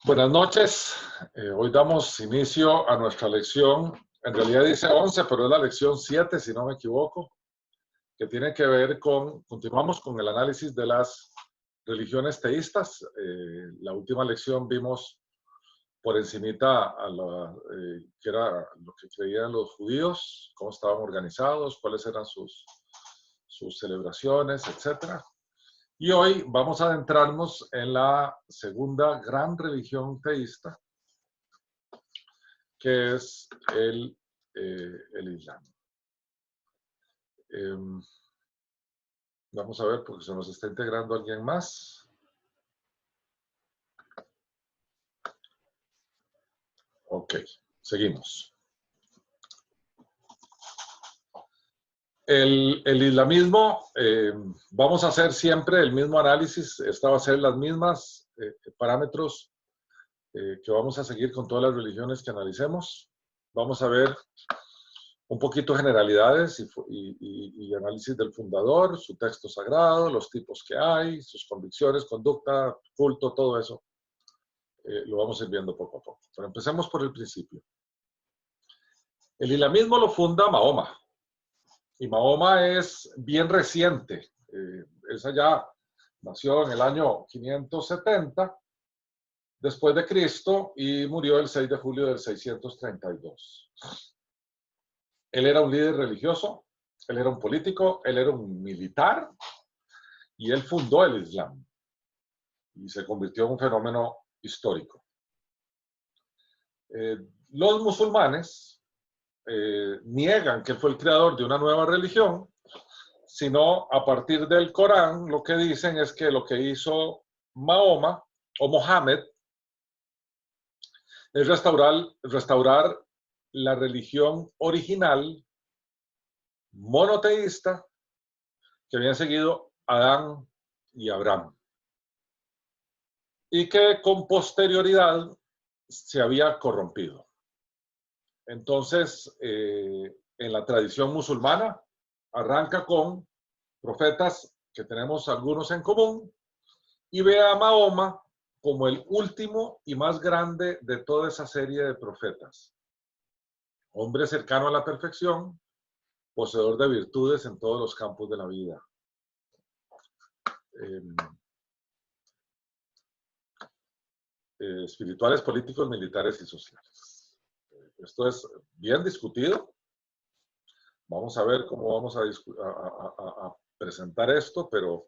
Buenas noches. Hoy damos inicio a nuestra lección. En realidad dice 11, pero es la lección 7, si no me equivoco, que tiene que ver continuamos con el análisis de las religiones teístas. La última lección vimos por encimita qué era lo que creían los judíos, cómo estaban organizados, cuáles eran sus celebraciones, etc. Y hoy vamos a adentrarnos en la segunda gran religión teísta, que es el Islam. Vamos a ver, porque se nos está integrando alguien más. Ok, seguimos. El islamismo, vamos a hacer siempre el mismo análisis. Esta va a ser las mismas parámetros que vamos a seguir con todas las religiones que analicemos. Vamos a ver un poquito generalidades y análisis del fundador, su texto sagrado, los tipos que hay, sus convicciones, conducta, culto, todo eso. Lo vamos a ir viendo poco a poco. Pero empecemos por el principio. El islamismo lo funda Mahoma. Y Mahoma es bien reciente. Esa ya nació en el año 570 después de Cristo y murió el 6 de julio del 632. Él era un líder religioso, él era un político, él era un militar y él fundó el Islam y se convirtió en un fenómeno histórico. Los musulmanes niegan que fue el creador de una nueva religión, sino a partir del Corán lo que dicen es que lo que hizo Mahoma o Mohammed es restaurar la religión original monoteísta que habían seguido Adán y Abraham y que con posterioridad se había corrompido. Entonces, en la tradición musulmana arranca con profetas que tenemos algunos en común y ve a Mahoma como el último y más grande de toda esa serie de profetas. Hombre cercano a la perfección, poseedor de virtudes en todos los campos de la vida. Espirituales, políticos, militares y sociales. Esto es bien discutido. Vamos a ver cómo vamos a presentar esto, pero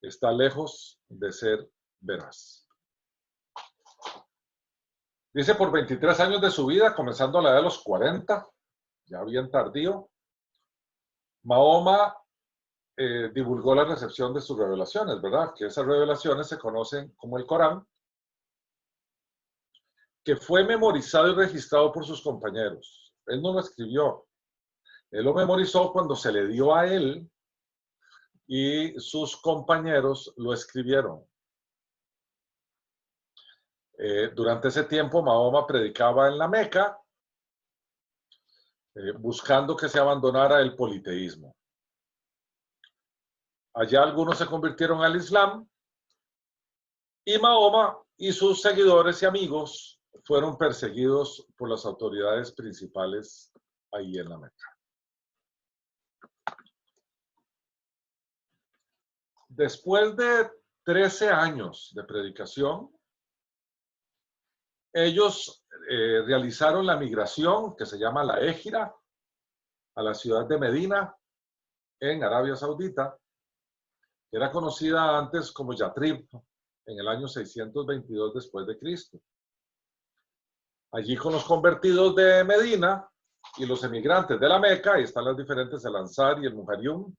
está lejos de ser veraz. Dice, por 23 años de su vida, comenzando a la edad de los 40, ya bien tardío, Mahoma divulgó la recepción de sus revelaciones, ¿verdad? Que esas revelaciones se conocen como el Corán, que fue memorizado y registrado por sus compañeros. Él no lo escribió. Él lo memorizó cuando se le dio a él y sus compañeros lo escribieron. Durante ese tiempo, Mahoma predicaba en la Meca, buscando que se abandonara el politeísmo. Allá algunos se convirtieron al Islam y Mahoma y sus seguidores y amigos fueron perseguidos por las autoridades principales ahí en la Meca. Después de 13 años de predicación, ellos realizaron la migración que se llama la Égira a la ciudad de Medina en Arabia Saudita, que era conocida antes como Yatrib, en el año 622 después de Cristo. Allí con los convertidos de Medina y los emigrantes de la Meca, ahí están las diferentes, el Ansar y el Muhajirun,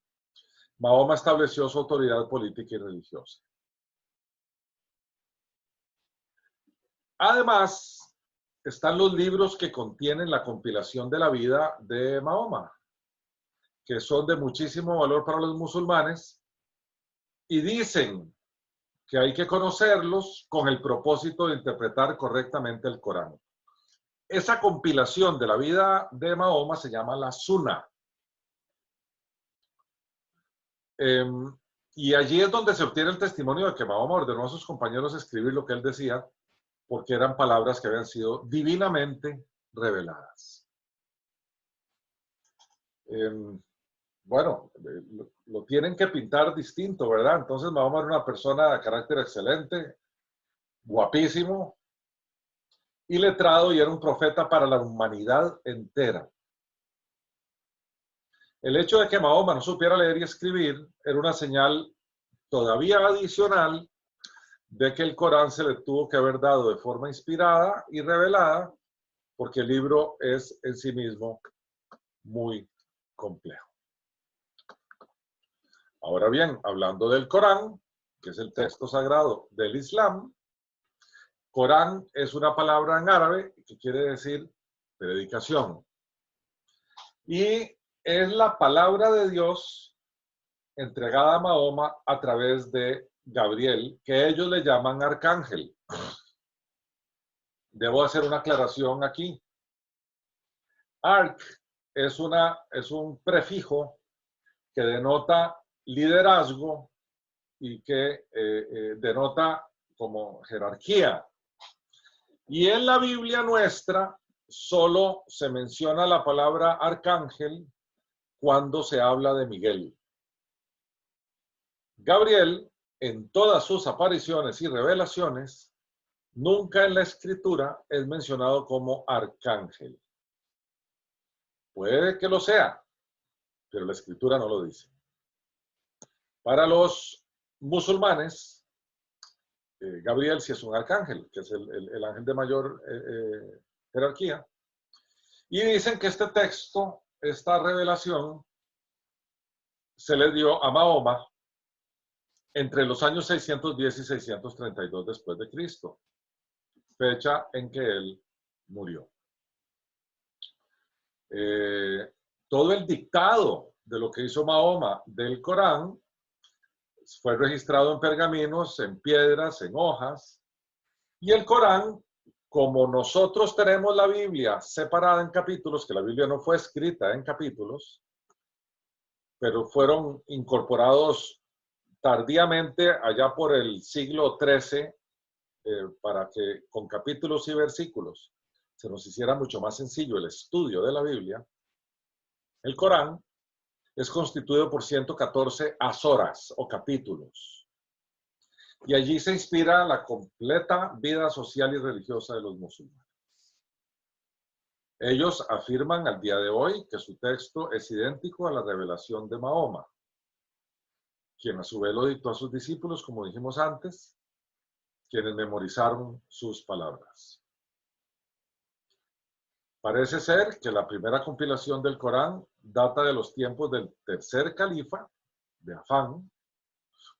Mahoma estableció su autoridad política y religiosa. Además, están los libros que contienen la compilación de la vida de Mahoma, que son de muchísimo valor para los musulmanes y dicen que hay que conocerlos con el propósito de interpretar correctamente el Corán. Esa compilación de la vida de Mahoma se llama la Sunna. Y allí es donde se obtiene el testimonio de que Mahoma ordenó a sus compañeros escribir lo que él decía porque eran palabras que habían sido divinamente reveladas. Bueno, lo tienen que pintar distinto, ¿verdad? Entonces Mahoma era una persona de carácter excelente, guapísimo y letrado, y era un profeta para la humanidad entera. El hecho de que Mahoma no supiera leer y escribir era una señal todavía adicional de que el Corán se le tuvo que haber dado de forma inspirada y revelada, porque el libro es en sí mismo muy complejo. Ahora bien, hablando del Corán, que es el texto sagrado del Islam, Corán es una palabra en árabe que quiere decir predicación. Y es la palabra de Dios entregada a Mahoma a través de Gabriel, que ellos le llaman arcángel. Debo hacer una aclaración aquí. Arc es un prefijo que denota liderazgo y que denota como jerarquía. Y en la Biblia nuestra solo se menciona la palabra arcángel cuando se habla de Miguel. Gabriel, en todas sus apariciones y revelaciones, nunca en la escritura es mencionado como arcángel. Puede que lo sea, pero la escritura no lo dice. Para los musulmanes, Gabriel sí es un arcángel, que es el ángel de mayor jerarquía. Y dicen que este texto, esta revelación, se le dio a Mahoma entre los años 610 y 632 después de Cristo, fecha en que él murió. Todo el dictado de lo que hizo Mahoma del Corán fue registrado en pergaminos, en piedras, en hojas, y el Corán, como nosotros tenemos la Biblia separada en capítulos, que la Biblia no fue escrita en capítulos, pero fueron incorporados tardíamente allá por el siglo XIII, para que con capítulos y versículos se nos hiciera mucho más sencillo el estudio de la Biblia. El Corán es constituido por 114 asoras o capítulos. Y allí se inspira la completa vida social y religiosa de los musulmanes. Ellos afirman al día de hoy que su texto es idéntico a la revelación de Mahoma, quien a su vez lo dictó a sus discípulos, como dijimos antes, quienes memorizaron sus palabras. Parece ser que la primera compilación del Corán data de los tiempos del tercer califa de Afán,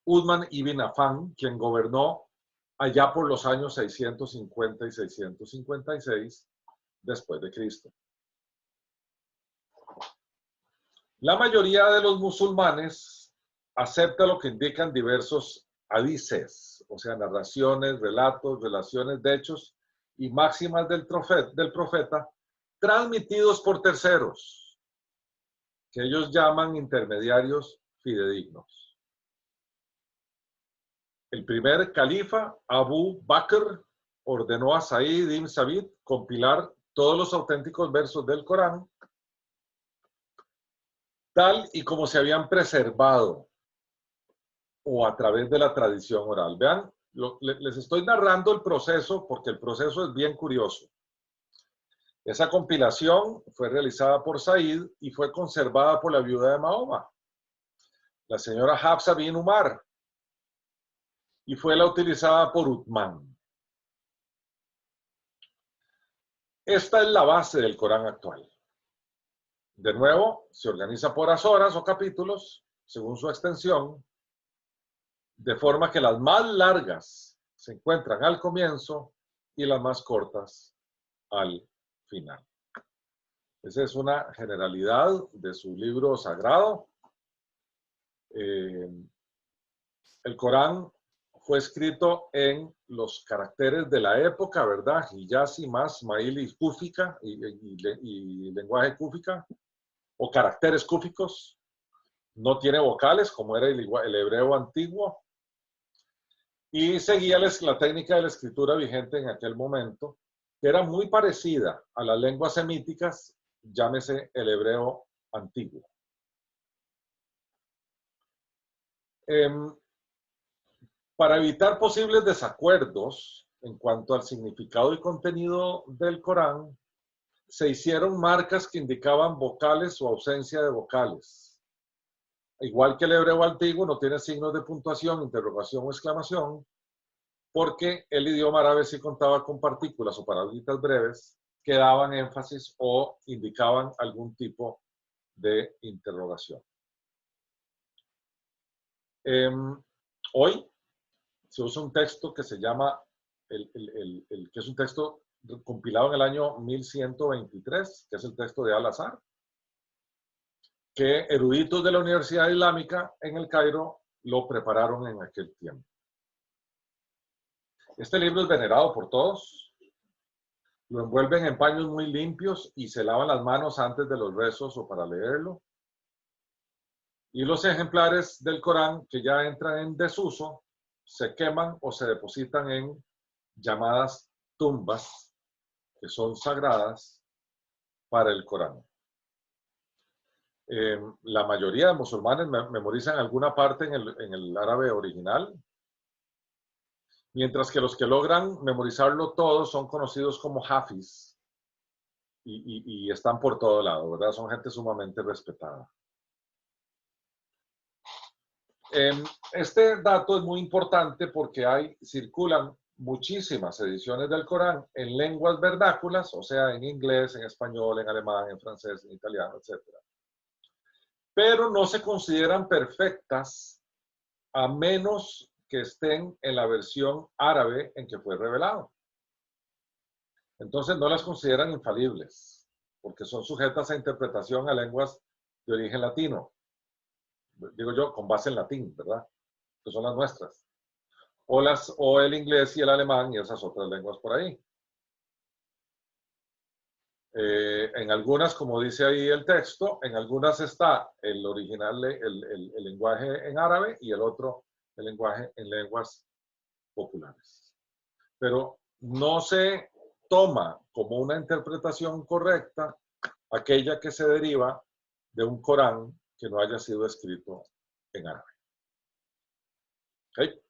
Uthman ibn Affan, quien gobernó allá por los años 650 y 656 después de Cristo. La mayoría de los musulmanes acepta lo que indican diversos hadices, o sea, narraciones, relatos, relaciones de hechos y máximas del profeta, transmitidos por terceros, que ellos llaman intermediarios fidedignos. El primer califa, Abu Bakr, ordenó a Said ibn Sabit compilar todos los auténticos versos del Corán, tal y como se habían preservado o a través de la tradición oral. Vean, les estoy narrando el proceso porque el proceso es bien curioso. Esa compilación fue realizada por Said y fue conservada por la viuda de Mahoma, la señora Hafsa bin Umar, y fue la utilizada por Uthman. Esta es la base del Corán actual. De nuevo, se organiza por asoras o capítulos, según su extensión, de forma que las más largas se encuentran al comienzo y las más cortas al final. Esa es una generalidad de su libro sagrado. El Corán fue escrito en los caracteres de la época, ¿verdad? Hijazi, Maili y Kúfica, y lenguaje Kúfica, o caracteres cúficos. No tiene vocales, como era el hebreo antiguo. y seguía la técnica de la escritura vigente en aquel momento, que era muy parecida a las lenguas semíticas, llámese el hebreo antiguo. Para evitar posibles desacuerdos en cuanto al significado y contenido del Corán, se hicieron marcas que indicaban vocales o ausencia de vocales. Igual que el hebreo antiguo no tiene signos de puntuación, interrogación o exclamación, porque el idioma árabe sí contaba con partículas o palabritas breves que daban énfasis o indicaban algún tipo de interrogación. Hoy se usa un texto que se llama, que es un texto compilado en el año 1123, que es el texto de Al-Azhar, que eruditos de la Universidad Islámica en el Cairo lo prepararon en aquel tiempo. Este libro es venerado por todos, lo envuelven en paños muy limpios y se lavan las manos antes de los rezos o para leerlo. Y los ejemplares del Corán que ya entran en desuso se queman o se depositan en llamadas tumbas, que son sagradas para el Corán. La mayoría de musulmanes memorizan alguna parte en el árabe original, mientras que los que logran memorizarlo todo son conocidos como hafiz y están por todo lado, ¿verdad? Son gente sumamente respetada. Este dato es muy importante porque circulan muchísimas ediciones del Corán en lenguas vernáculas, o sea, en inglés, en español, en alemán, en francés, en italiano, etc. Pero no se consideran perfectas a menos que estén en la versión árabe en que fue revelado. Entonces no las consideran infalibles, porque son sujetas a interpretación a lenguas de origen latino. Digo yo, con base en latín, ¿verdad? Que son las nuestras. O el inglés y el alemán y esas otras lenguas por ahí. En algunas, como dice ahí el texto, en algunas está el original, el lenguaje en árabe y el otro, el lenguaje en lenguas populares. Pero no se toma como una interpretación correcta aquella que se deriva de un Corán que no haya sido escrito en árabe. ¿Okay?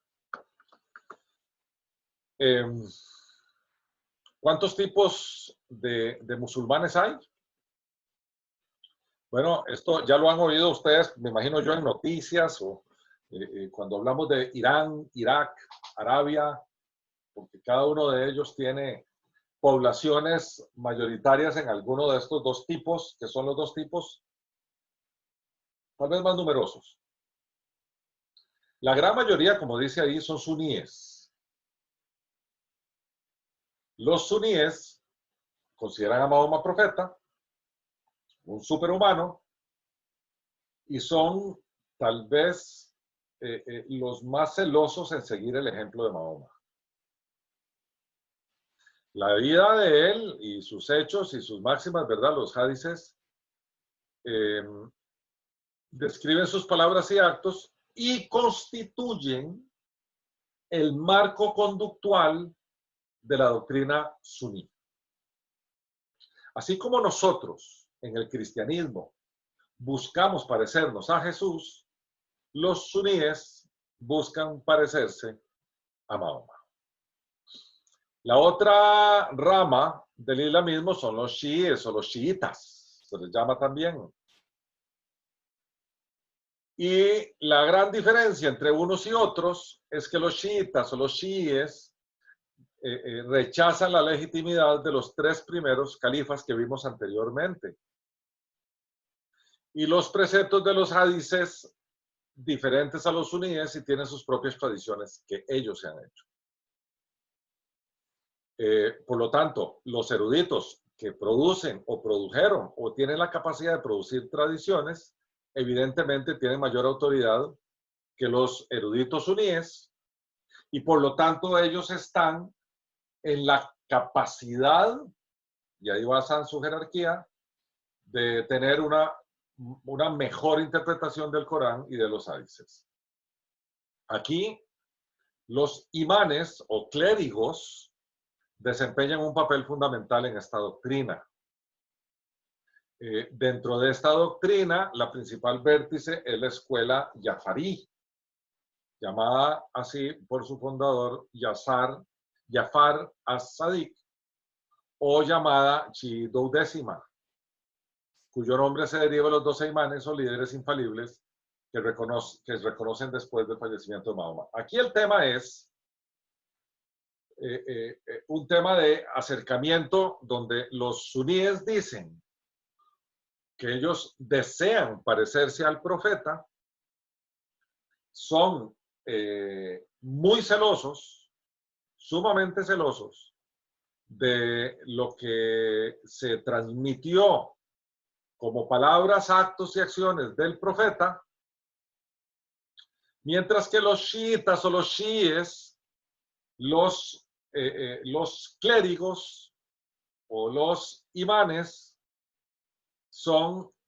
¿Cuántos tipos de musulmanes hay? Bueno, esto ya lo han oído ustedes, me imagino yo, en noticias o cuando hablamos de Irán, Irak, Arabia, porque cada uno de ellos tiene poblaciones mayoritarias en alguno de estos dos tipos, que son los dos tipos tal vez más numerosos. La gran mayoría, como dice ahí, son suníes. Los suníes consideran a Mahoma profeta, un superhumano, y son tal vez los más celosos en seguir el ejemplo de Mahoma. La vida de él y sus hechos y sus máximas, ¿verdad? Los hadices describen sus palabras y actos y constituyen el marco conductual de la doctrina suní. Así como nosotros en el cristianismo buscamos parecernos a Jesús, los suníes buscan parecerse a Mahoma. La otra rama del islamismo son los chiíes o los chiitas, se les llama también. Y la gran diferencia entre unos y otros es que los chiitas o los chiíes rechazan la legitimidad de los tres primeros califas que vimos anteriormente. Y los preceptos de los hadices diferentes a los suníes y tienen sus propias tradiciones que ellos se han hecho. Por lo tanto, los eruditos que producen o produjeron o tienen la capacidad de producir tradiciones, evidentemente tienen mayor autoridad que los eruditos suníes y por lo tanto ellos están en la capacidad, y ahí basan su jerarquía, de tener una mejor interpretación del Corán y de los hadices. Aquí Los imanes o clérigos desempeñan un papel fundamental en esta doctrina. Dentro de esta doctrina, la principal vértice es la escuela Jafarí, llamada así por su fundador Jafar as-Sadiq, o llamada Chií-Duodécima, cuyo nombre se deriva de los 12 imanes o líderes infalibles que reconocen después del fallecimiento de Mahoma. Aquí el tema es un tema de acercamiento donde los suníes dicen que ellos desean parecerse al profeta, son muy celosos, sumamente celosos de lo que se transmitió como palabras, actos y acciones del profeta, mientras que los chiitas o los chiíes, los clérigos o los imanes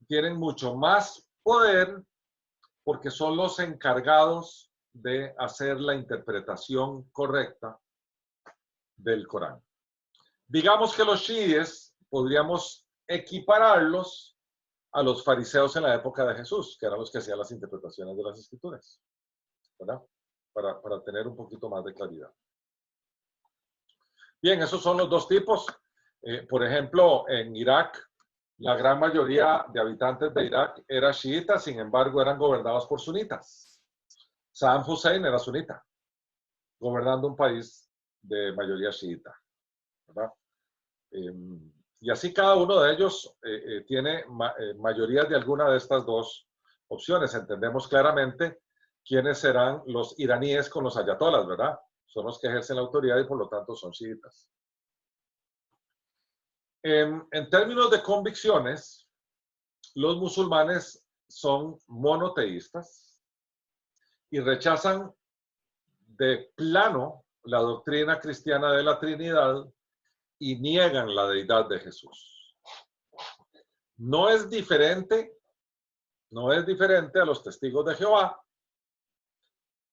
tienen mucho más poder porque son los encargados de hacer la interpretación correcta del Corán. Digamos que los chiíes podríamos equipararlos a los fariseos en la época de Jesús, que eran los que hacían las interpretaciones de las escrituras, ¿verdad? Para tener un poquito más de claridad. Bien, esos son los dos tipos. Por ejemplo, en Irak, la gran mayoría de habitantes de Irak era chiita, sin embargo, eran gobernados por sunitas. Saddam Hussein era sunita, gobernando un país de mayoría chiita, ¿verdad? Y así cada uno de ellos tiene mayorías de alguna de estas dos opciones. Entendemos claramente quiénes serán los iraníes con los ayatolas, ¿verdad? Son los que ejercen la autoridad y por lo tanto son chiitas. En términos de convicciones, los musulmanes son monoteístas y rechazan de plano la doctrina cristiana de la Trinidad y niegan la deidad de Jesús. No es diferente a los testigos de Jehová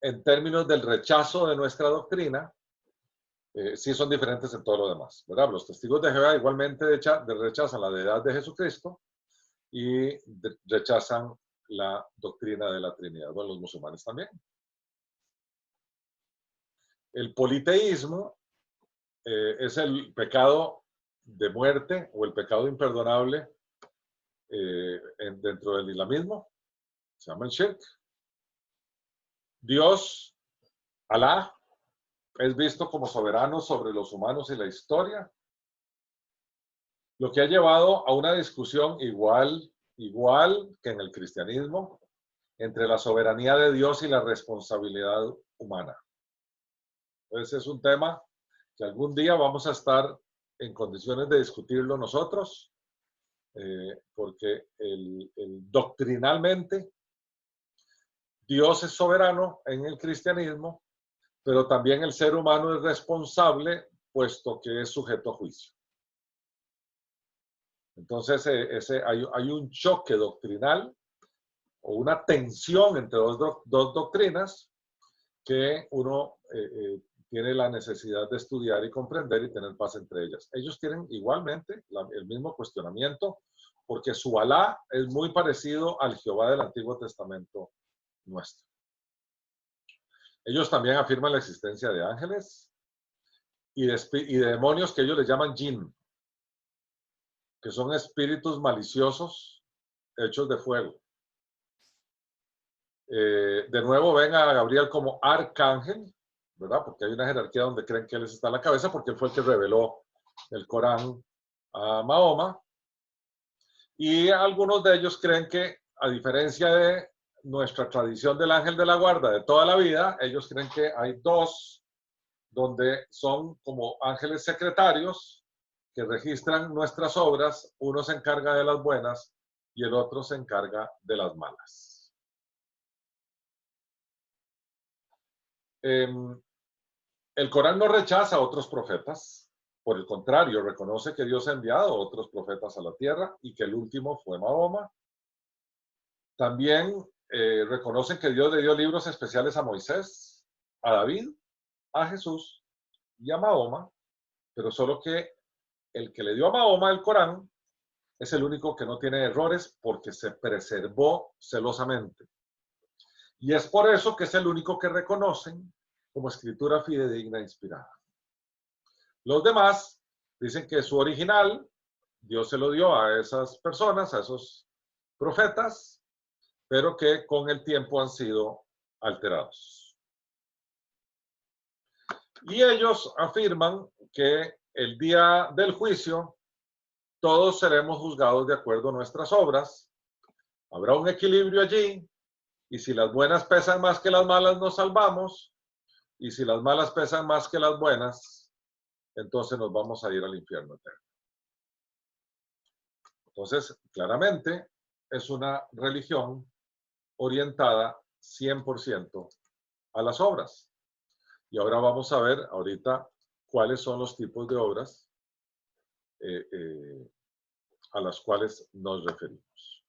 en términos del rechazo de nuestra doctrina. Sí son diferentes en todo lo demás, ¿verdad? Los testigos de Jehová igualmente rechazan la deidad de Jesucristo y rechazan la doctrina de la Trinidad. Bueno, los musulmanes también. El politeísmo es el pecado de muerte o el pecado imperdonable dentro del islamismo. Se llama el shirk. Dios, Alá, es visto como soberano sobre los humanos y la historia, lo que ha llevado a una discusión igual que en el cristianismo, entre la soberanía de Dios y la responsabilidad humana. Ese es un tema que algún día vamos a estar en condiciones de discutirlo nosotros, porque doctrinalmente Dios es soberano en el cristianismo, pero también el ser humano es responsable, puesto que es sujeto a juicio. Entonces, hay un choque doctrinal o una tensión entre dos doctrinas que uno tiene la necesidad de estudiar y comprender y tener paz entre ellas. Ellos tienen igualmente el mismo cuestionamiento, porque su Alá es muy parecido al Jehová del Antiguo Testamento nuestro. Ellos también afirman la existencia de ángeles y de demonios que ellos les llaman jinn, que son espíritus maliciosos hechos de fuego. De nuevo ven a Gabriel como arcángel, ¿verdad? Porque hay una jerarquía donde creen que él está a la cabeza, porque él fue el que reveló el Corán a Mahoma. Y algunos de ellos creen que, a diferencia de nuestra tradición del ángel de la guarda de toda la vida, ellos creen que hay dos, donde son como ángeles secretarios que registran nuestras obras. Uno se encarga de las buenas y el otro se encarga de las malas. El Corán no rechaza a otros profetas, por el contrario, reconoce que Dios ha enviado a otros profetas a la tierra y que el último fue Mahoma. También reconocen que Dios le dio libros especiales a Moisés, a David a Jesús y a Mahoma, pero solo que el que le dio a Mahoma el Corán es el único que no tiene errores porque se preservó celosamente. Y es por eso que es el único que reconocen como escritura fidedigna e inspirada. Los demás dicen que su original, Dios se lo dio a esas personas, a esos profetas, pero que con el tiempo han sido alterados. Y ellos afirman que el día del juicio todos seremos juzgados de acuerdo a nuestras obras. Habrá un equilibrio allí, y si las buenas pesan más que las malas, nos salvamos, y si las malas pesan más que las buenas, entonces nos vamos a ir al infierno eterno. Entonces, claramente, es una religión orientada 100% a las obras. Y ahora vamos a ver ahorita cuáles son los tipos de obras a las cuales nos referimos.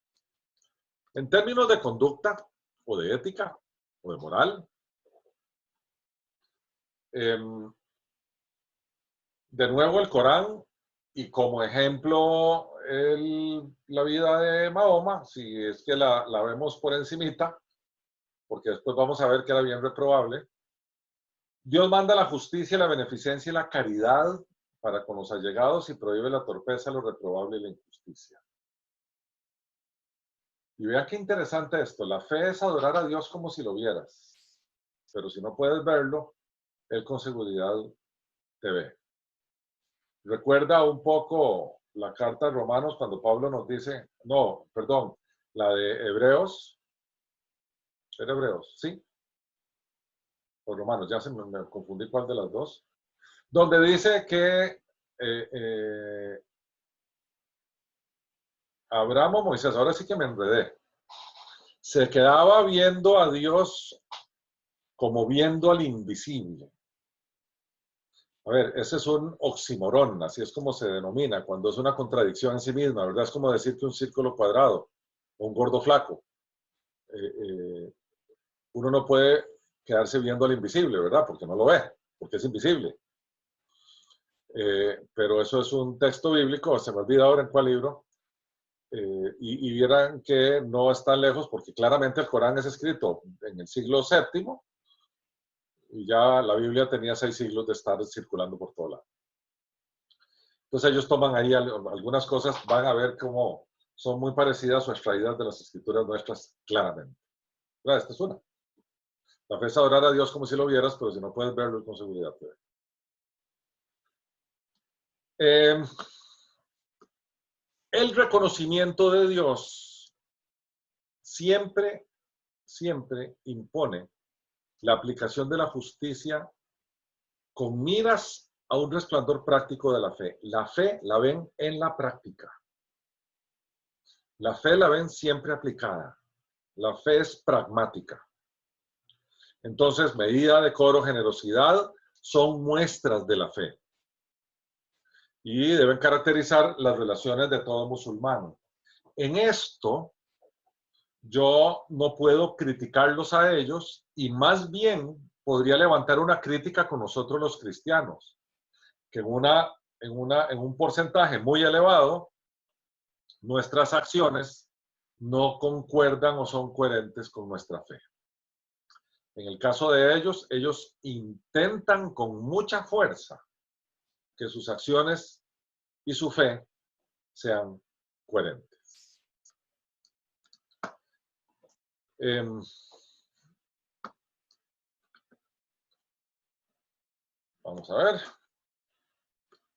En términos de conducta o de ética o de moral, de nuevo el Corán y como ejemplo la vida de Mahoma, si es que la vemos por encimita, porque después vamos a ver que era bien reprobable. Dios manda la justicia, la beneficencia y la caridad para con los allegados y prohíbe la torpeza, lo reprobable y la injusticia. Y vean qué interesante esto. La fe es adorar a Dios como si lo vieras. Pero si no puedes verlo, Él con seguridad te ve. Recuerda un poco la carta de Romanos cuando Pablo nos dice, no, perdón, la de Hebreos. ¿Era Hebreos? Sí. O Romanos, ya me confundí cuál de las dos. Donde dice que Abraham o Moisés, ahora sí que me enredé, se quedaba viendo a Dios como viendo al invisible. A ver, ese es un oxímoron, así es como se denomina, cuando es una contradicción en sí misma, ¿verdad? Es como decir que un círculo cuadrado o un gordo flaco. Uno no puede quedarse viendo al invisible, ¿verdad? Porque no lo ve, porque es invisible. Pero eso es un texto bíblico, se me olvida ahora en cuál libro, y vieran que no están lejos, porque claramente el Corán es escrito en el siglo VII, y ya la Biblia tenía 6 siglos de estar circulando por todo lado. Entonces ellos toman ahí algunas cosas, van a ver cómo son muy parecidas o extraídas de las escrituras nuestras claramente. ¿Verdad? Esta es una. La fe es adorar a Dios como si lo vieras, pero si no puedes verlo con seguridad te ve. El reconocimiento de Dios siempre impone la aplicación de la justicia con miras a un resplandor práctico de la fe. La fe la ven en la práctica. La fe la ven siempre aplicada. La fe es pragmática. Entonces, medida, decoro, generosidad son muestras de la fe. Y deben caracterizar las relaciones de todo musulmán. En esto, yo no puedo criticarlos a ellos y más bien podría levantar una crítica con nosotros los cristianos, que en un porcentaje muy elevado, nuestras acciones no concuerdan o son coherentes con nuestra fe. En el caso de ellos, ellos intentan con mucha fuerza que sus acciones y su fe sean coherentes. Vamos a ver.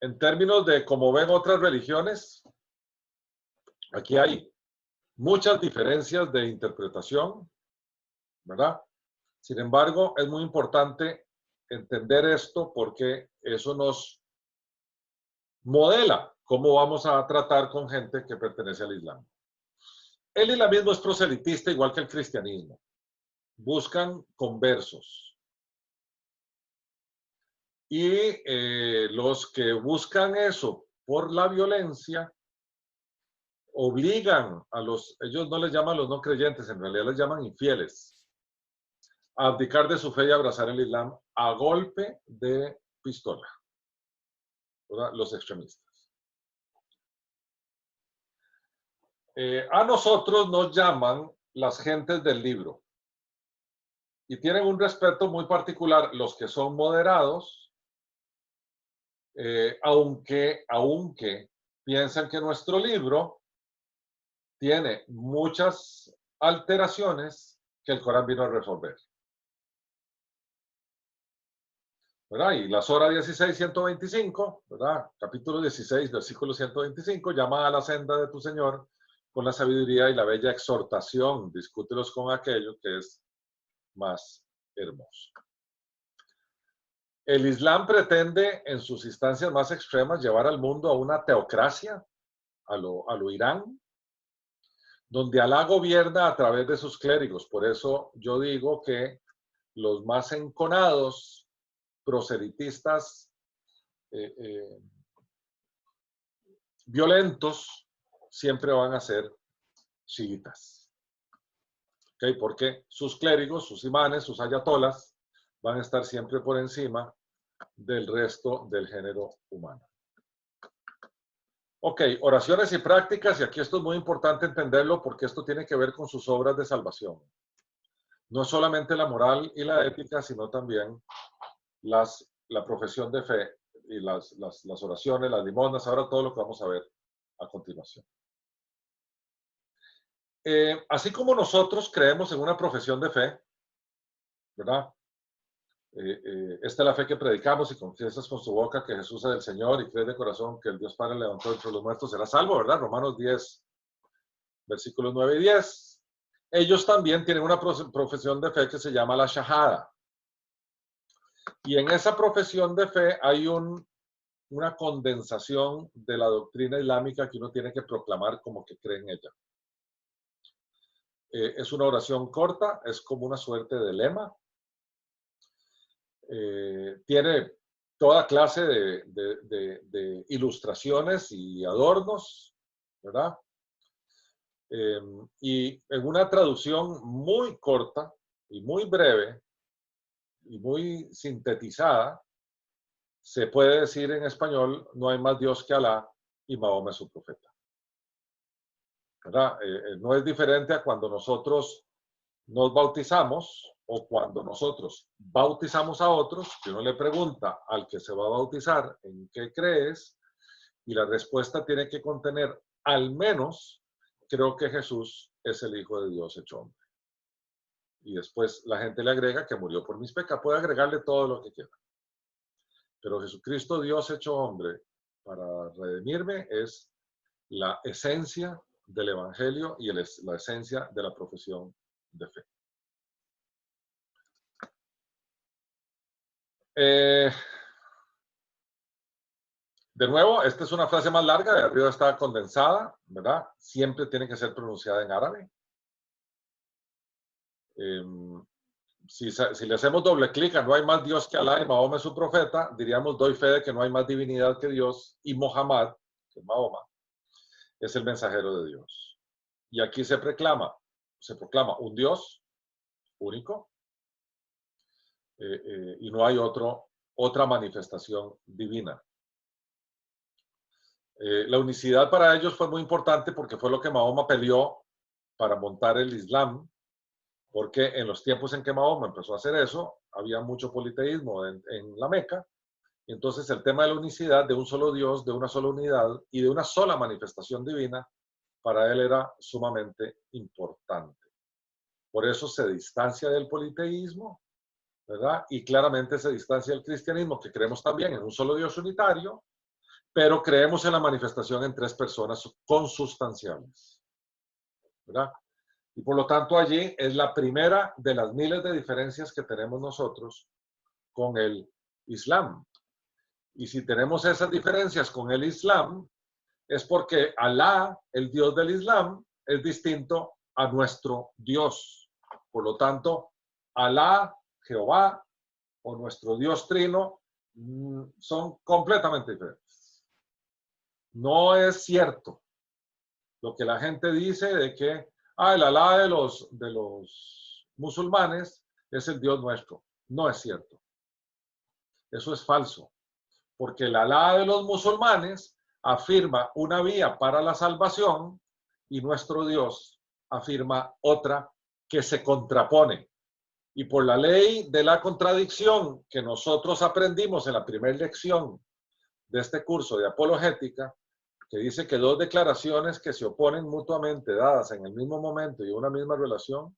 En términos de cómo ven otras religiones, aquí hay muchas diferencias de interpretación, ¿verdad? Sin embargo, es muy importante entender esto porque eso nos modela cómo vamos a tratar con gente que pertenece al Islam. El islamismo es proselitista igual que el cristianismo. Buscan conversos. Y los que buscan eso por la violencia obligan a ellos no les llaman los no creyentes, en realidad les llaman infieles, a abdicar de su fe y abrazar el Islam a golpe de pistola, ¿verdad? Los extremistas. A nosotros nos llaman las gentes del libro y tienen un respeto muy particular los que son moderados, aunque piensan que nuestro libro tiene muchas alteraciones que el Corán vino a resolver. ¿Verdad? Y la Sora 16, 125, ¿verdad? Capítulo 16, versículo 125, llama a la senda de tu Señor con la sabiduría y la bella exhortación, discútelos con aquello que es más hermoso. El Islam pretende en sus instancias más extremas llevar al mundo a una teocracia, a lo Irán, donde Alá gobierna a través de sus clérigos. Por eso yo digo que los más enconados proselitistas violentos siempre van a ser chiitas. ¿Okay? Porque sus clérigos, sus imanes, sus ayatolas van a estar siempre por encima del resto del género humano. Ok, oraciones y prácticas, y aquí esto es muy importante entenderlo porque esto tiene que ver con sus obras de salvación. No solamente la moral y la ética, sino también la profesión de fe y las oraciones, las limosnas, ahora todo lo que vamos a ver a continuación. Así como nosotros creemos en una profesión de fe, ¿verdad? Esta es la fe que predicamos y confiesas con su boca que Jesús es el Señor y crees de corazón que el Dios Padre levantó entre los muertos, será salvo, ¿verdad? Romanos 10, versículos 9 y 10. Ellos también tienen una profesión de fe que se llama la Shahada. Y en esa profesión de fe hay una condensación de la doctrina islámica que uno tiene que proclamar como que cree en ella. Es una oración corta, es como una suerte de lema. Tiene toda clase de ilustraciones y adornos, ¿verdad? Y en una traducción muy corta y muy breve y muy sintetizada, se puede decir en español, no hay más Dios que Alá y Mahoma es su profeta. ¿Verdad? No es diferente a cuando nosotros nos bautizamos o cuando nosotros bautizamos a otros, que uno le pregunta al que se va a bautizar en qué crees y la respuesta tiene que contener al menos, creo que Jesús es el Hijo de Dios hecho hombre. Y después la gente le agrega que murió por mis pecados, puede agregarle todo lo que quiera. Pero Jesucristo, Dios hecho hombre, para redimirme es la esencia del Evangelio y la esencia de la profesión de fe. De nuevo, esta es una frase más larga, de arriba está condensada, ¿verdad? Siempre tiene que ser pronunciada en árabe. Si le hacemos doble clic a no hay más Dios que Alá y Mahoma es su profeta, diríamos doy fe de que no hay más divinidad que Dios y Muhammad, que es Mahoma, es el mensajero de Dios. Y aquí se proclama un Dios único y no hay otra manifestación divina. La unicidad para ellos fue muy importante porque fue lo que Mahoma peleó para montar el Islam, porque en los tiempos en que Mahoma empezó a hacer eso, había mucho politeísmo en la Meca, y entonces el tema de la unicidad, de un solo Dios, de una sola unidad y de una sola manifestación divina, para él era sumamente importante. Por eso se distancia del politeísmo, ¿verdad? Y claramente se distancia del cristianismo, que creemos también en un solo Dios unitario, pero creemos en la manifestación en tres personas consustanciales, ¿verdad? Y por lo tanto allí es la primera de las miles de diferencias que tenemos nosotros con el Islam. Y si tenemos esas diferencias con el Islam, es porque Alá, el Dios del Islam, es distinto a nuestro Dios. Por lo tanto, Alá, Jehová o nuestro Dios trino son completamente diferentes. No es cierto lo que la gente dice de que el Alá de los musulmanes es el Dios nuestro. No es cierto. Eso es falso, porque el Alá de los musulmanes afirma una vía para la salvación y nuestro Dios afirma otra que se contrapone. Y por la ley de la contradicción que nosotros aprendimos en la primera lección de este curso de apologética, que dice que dos declaraciones que se oponen mutuamente dadas en el mismo momento y una misma relación,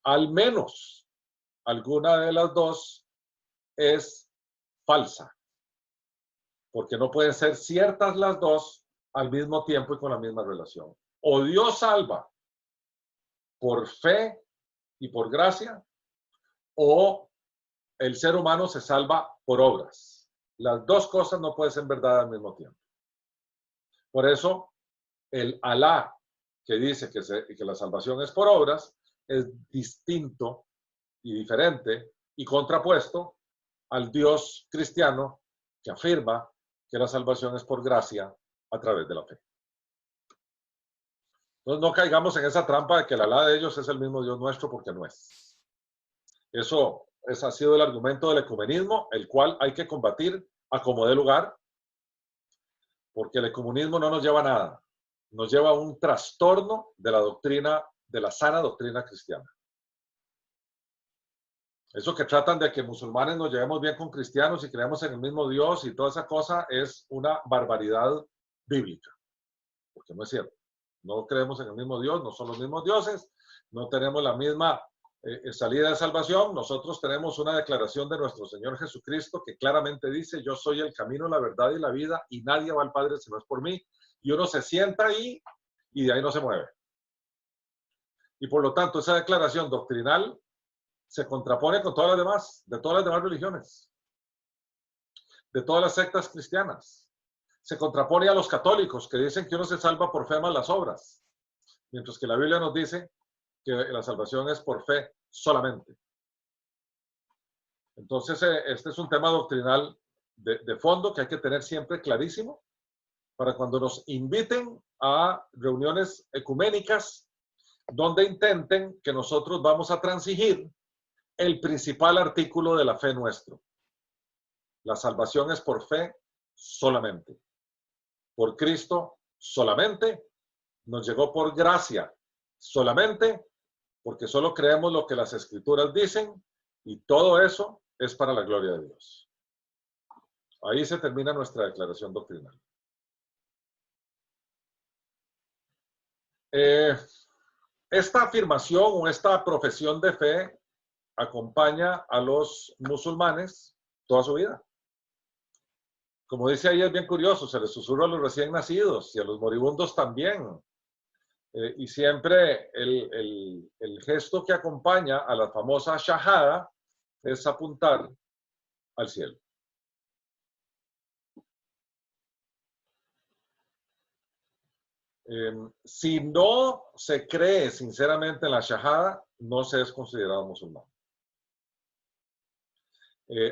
al menos alguna de las dos es falsa, porque no pueden ser ciertas las dos al mismo tiempo y con la misma relación. O Dios salva por fe y por gracia, o el ser humano se salva por obras. Las dos cosas no pueden ser verdad al mismo tiempo. Por eso, el Alá que dice que la salvación es por obras es distinto y diferente y contrapuesto al Dios cristiano que afirma que la salvación es por gracia a través de la fe. Entonces no caigamos en esa trampa de que el Alá de ellos es el mismo Dios nuestro, porque no es. Ese ha sido el argumento del ecumenismo, el cual hay que combatir a como dé lugar, porque el ecumenismo no nos lleva a nada. Nos lleva a un trastorno de la doctrina, de la sana doctrina cristiana. Eso que tratan de que musulmanes nos llevemos bien con cristianos y creemos en el mismo Dios y toda esa cosa es una barbaridad bíblica, porque no es cierto. No creemos en el mismo Dios, no son los mismos dioses, no tenemos la misma salida de salvación. Nosotros tenemos una declaración de nuestro Señor Jesucristo que claramente dice: yo soy el camino, la verdad y la vida, y nadie va al Padre si no es por mí. Y uno se sienta ahí y de ahí no se mueve. Y por lo tanto, esa declaración doctrinal se contrapone con todas las demás, de todas las demás religiones, de todas las sectas cristianas. Se contrapone a los católicos, que dicen que uno se salva por fe más las obras, mientras que la Biblia nos dice que la salvación es por fe solamente. Entonces, este es un tema doctrinal de fondo que hay que tener siempre clarísimo para cuando nos inviten a reuniones ecuménicas donde intenten que nosotros vamos a transigir el principal artículo de la fe nuestro. La salvación es por fe solamente. Por Cristo solamente. Nos llegó por gracia solamente, porque solo creemos lo que las Escrituras dicen, y todo eso es para la gloria de Dios. Ahí se termina nuestra declaración doctrinal. Esta afirmación o esta profesión de fe acompaña a los musulmanes toda su vida. Como dice ahí, es bien curioso, se les susurra a los recién nacidos y a los moribundos también. Y siempre el gesto que acompaña a la famosa shahada es apuntar al cielo. Si no se cree sinceramente en la shahada, no se es considerado musulmán.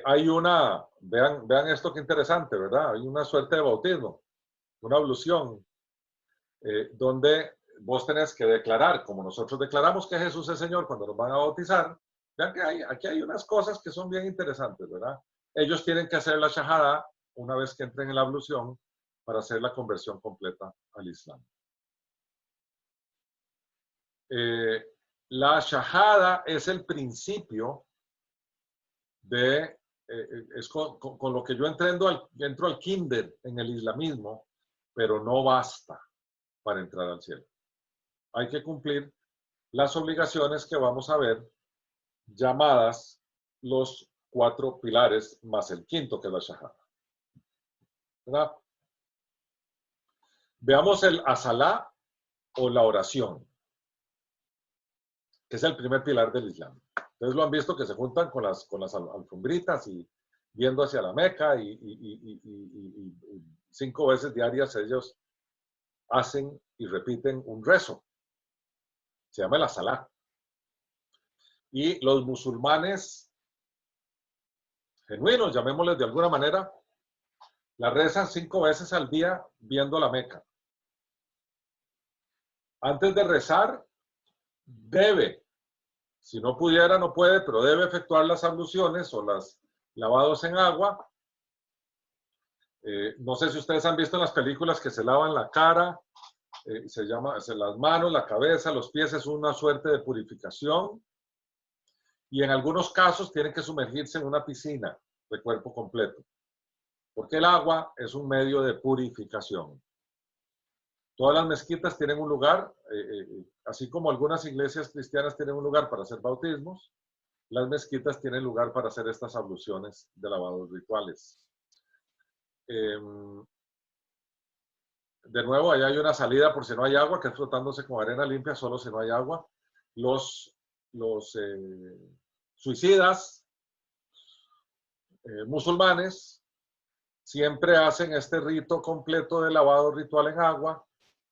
Hay vean esto que interesante, ¿verdad? Hay una suerte de bautismo, una ablución, donde vos tenés que declarar, como nosotros declaramos que Jesús es Señor cuando nos van a bautizar. Vean que aquí hay unas cosas que son bien interesantes, ¿verdad? Ellos tienen que hacer la shahada una vez que entren en la ablución para hacer la conversión completa al Islam. La shahada es el principio de, es con lo que yo entro al kinder en el islamismo, pero no basta para entrar al cielo. Hay que cumplir las obligaciones que vamos a ver, llamadas los 4 pilares más el quinto, que es la shahada. ¿Verdad? Veamos el asalá o la oración, que es el primer pilar del Islam. Ustedes lo han visto, que se juntan con las alfombritas y viendo hacia la Meca, y 5 veces diarias ellos hacen y repiten un rezo. Se llama el asalá. Y los musulmanes genuinos, llamémosles de alguna manera, la rezan 5 veces al día viendo la Meca. Antes de rezar, debe, si no pudiera, no puede, pero debe efectuar las abluciones o las lavados en agua. No sé si ustedes han visto en las películas que se lavan la cara, las manos, la cabeza, los pies, es una suerte de purificación. Y en algunos casos tienen que sumergirse en una piscina de cuerpo completo, porque el agua es un medio de purificación. Todas las mezquitas tienen un lugar, así como algunas iglesias cristianas tienen un lugar para hacer bautismos, las mezquitas tienen lugar para hacer estas abluciones de lavados rituales. De nuevo, allá hay una salida por si no hay agua, que es frotándose con arena limpia, solo si no hay agua. Los suicidas musulmanes siempre hacen este rito completo de lavado ritual en agua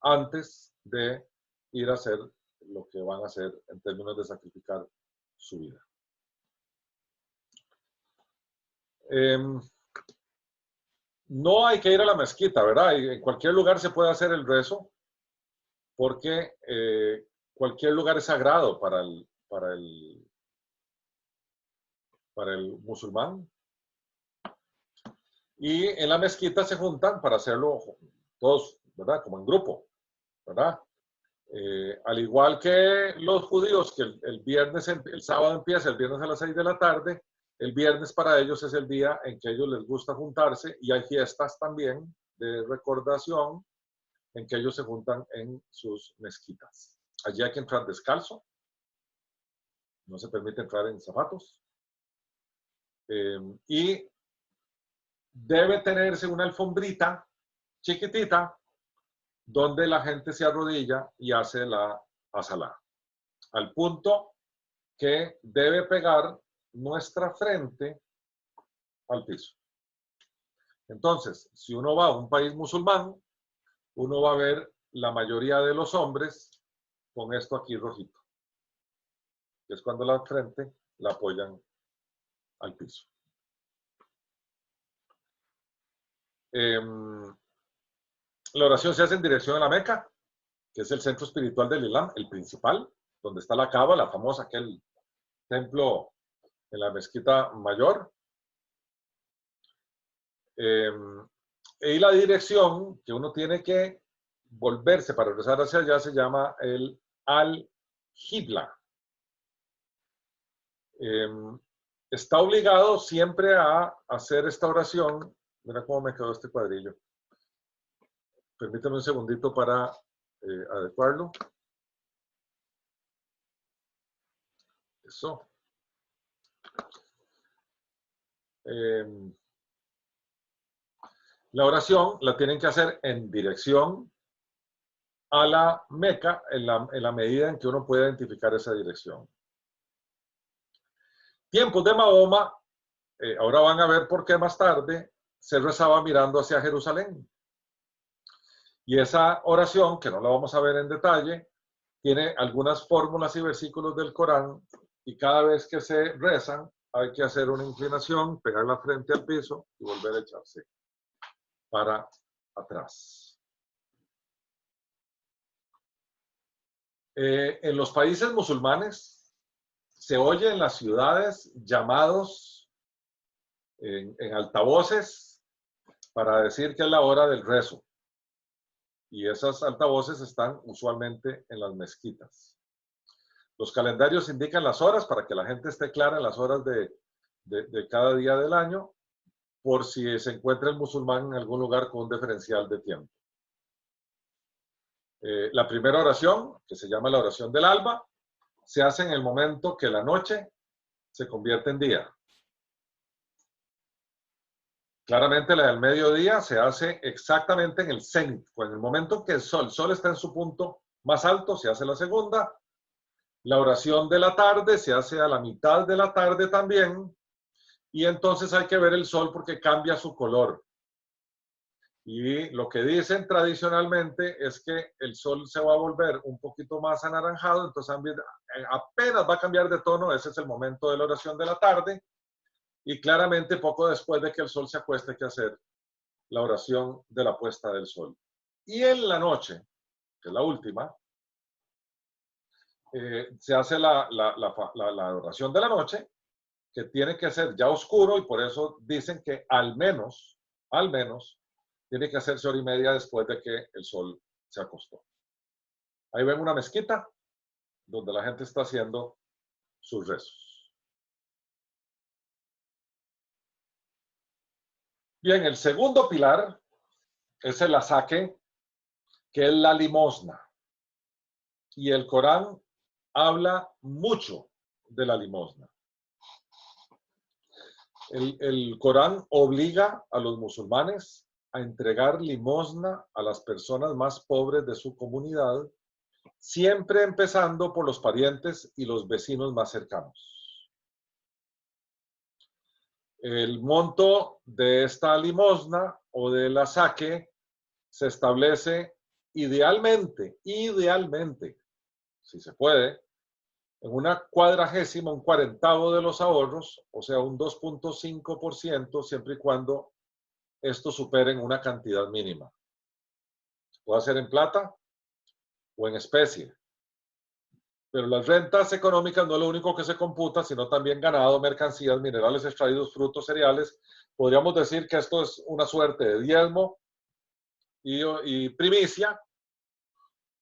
antes de ir a hacer lo que van a hacer en términos de sacrificar su vida. No hay que ir a la mezquita, ¿verdad? En cualquier lugar se puede hacer el rezo, porque cualquier lugar es sagrado para el musulmán. Y en la mezquita se juntan para hacerlo todos, ¿verdad? Como en grupo, ¿verdad? Al igual que los judíos, que el sábado empieza, el viernes a las 6 de la tarde, el viernes para ellos es el día en que a ellos les gusta juntarse, y hay fiestas también de recordación en que ellos se juntan en sus mezquitas. Allí hay que entrar descalzo, no se permite entrar en zapatos, y debe tenerse una alfombrita chiquitita donde la gente se arrodilla y hace la asalá, al punto que debe pegar nuestra frente al piso. Entonces, si uno va a un país musulmán, uno va a ver la mayoría de los hombres con esto aquí rojito, que es cuando la frente la apoyan al piso. La oración se hace en dirección a la Meca, que es el centro espiritual del Islam, el principal, donde está la Kaaba, la famosa, aquel templo en la mezquita mayor. Y la dirección que uno tiene que volverse para regresar hacia allá se llama el Al-Qibla. Está obligado siempre a hacer esta oración. Mira cómo me quedó este cuadrillo. Permítame un segundito para adecuarlo. Eso. La oración la tienen que hacer en dirección a la Meca en la medida en que uno pueda identificar esa dirección. Tiempos de Mahoma, ahora van a ver por qué más tarde, se rezaba mirando hacia Jerusalén. Y esa oración, que no la vamos a ver en detalle, tiene algunas fórmulas y versículos del Corán, y cada vez que se rezan hay que hacer una inclinación, pegar la frente al piso y volver a echarse para atrás. En los países musulmanes se oye en las ciudades llamados en altavoces para decir que es la hora del rezo. Y esas altavoces están usualmente en las mezquitas. Los calendarios indican las horas para que la gente esté clara en las horas de cada día del año, por si se encuentra el musulmán en algún lugar con un diferencial de tiempo. La primera oración, que se llama la oración del alba, se hace en el momento que la noche se convierte en día. Claramente la del mediodía se hace exactamente en el cenit, en el momento en que el sol está en su punto más alto, se hace la segunda. La oración de la tarde se hace a la mitad de la tarde también, y entonces hay que ver el sol porque cambia su color. Y lo que dicen tradicionalmente es que el sol se va a volver un poquito más anaranjado, entonces apenas va a cambiar de tono, ese es el momento de la oración de la tarde, y claramente poco después de que el sol se acueste hay que hacer la oración de la puesta del sol. Y en la noche, que es la última, se hace la oración de la noche, que tiene que ser ya oscuro y por eso dicen que al menos, tiene que hacerse hora y media después de que el sol se acostó. Ahí ven una mezquita donde la gente está haciendo sus rezos. Bien, el segundo pilar es el asaque, que es la limosna. Y el Corán habla mucho de la limosna. El Corán obliga a los musulmanes a entregar limosna a las personas más pobres de su comunidad, siempre empezando por los parientes y los vecinos más cercanos. El monto de esta limosna o del asaque se establece idealmente, si se puede, en una cuadragésima, un cuarentavo de los ahorros, o sea, un 2.5%, siempre y cuando estos superen una cantidad mínima. Puede ser en plata o en especie. Pero las rentas económicas no es lo único que se computa, sino también ganado, mercancías, minerales extraídos, frutos, cereales. Podríamos decir que esto es una suerte de diezmo y primicia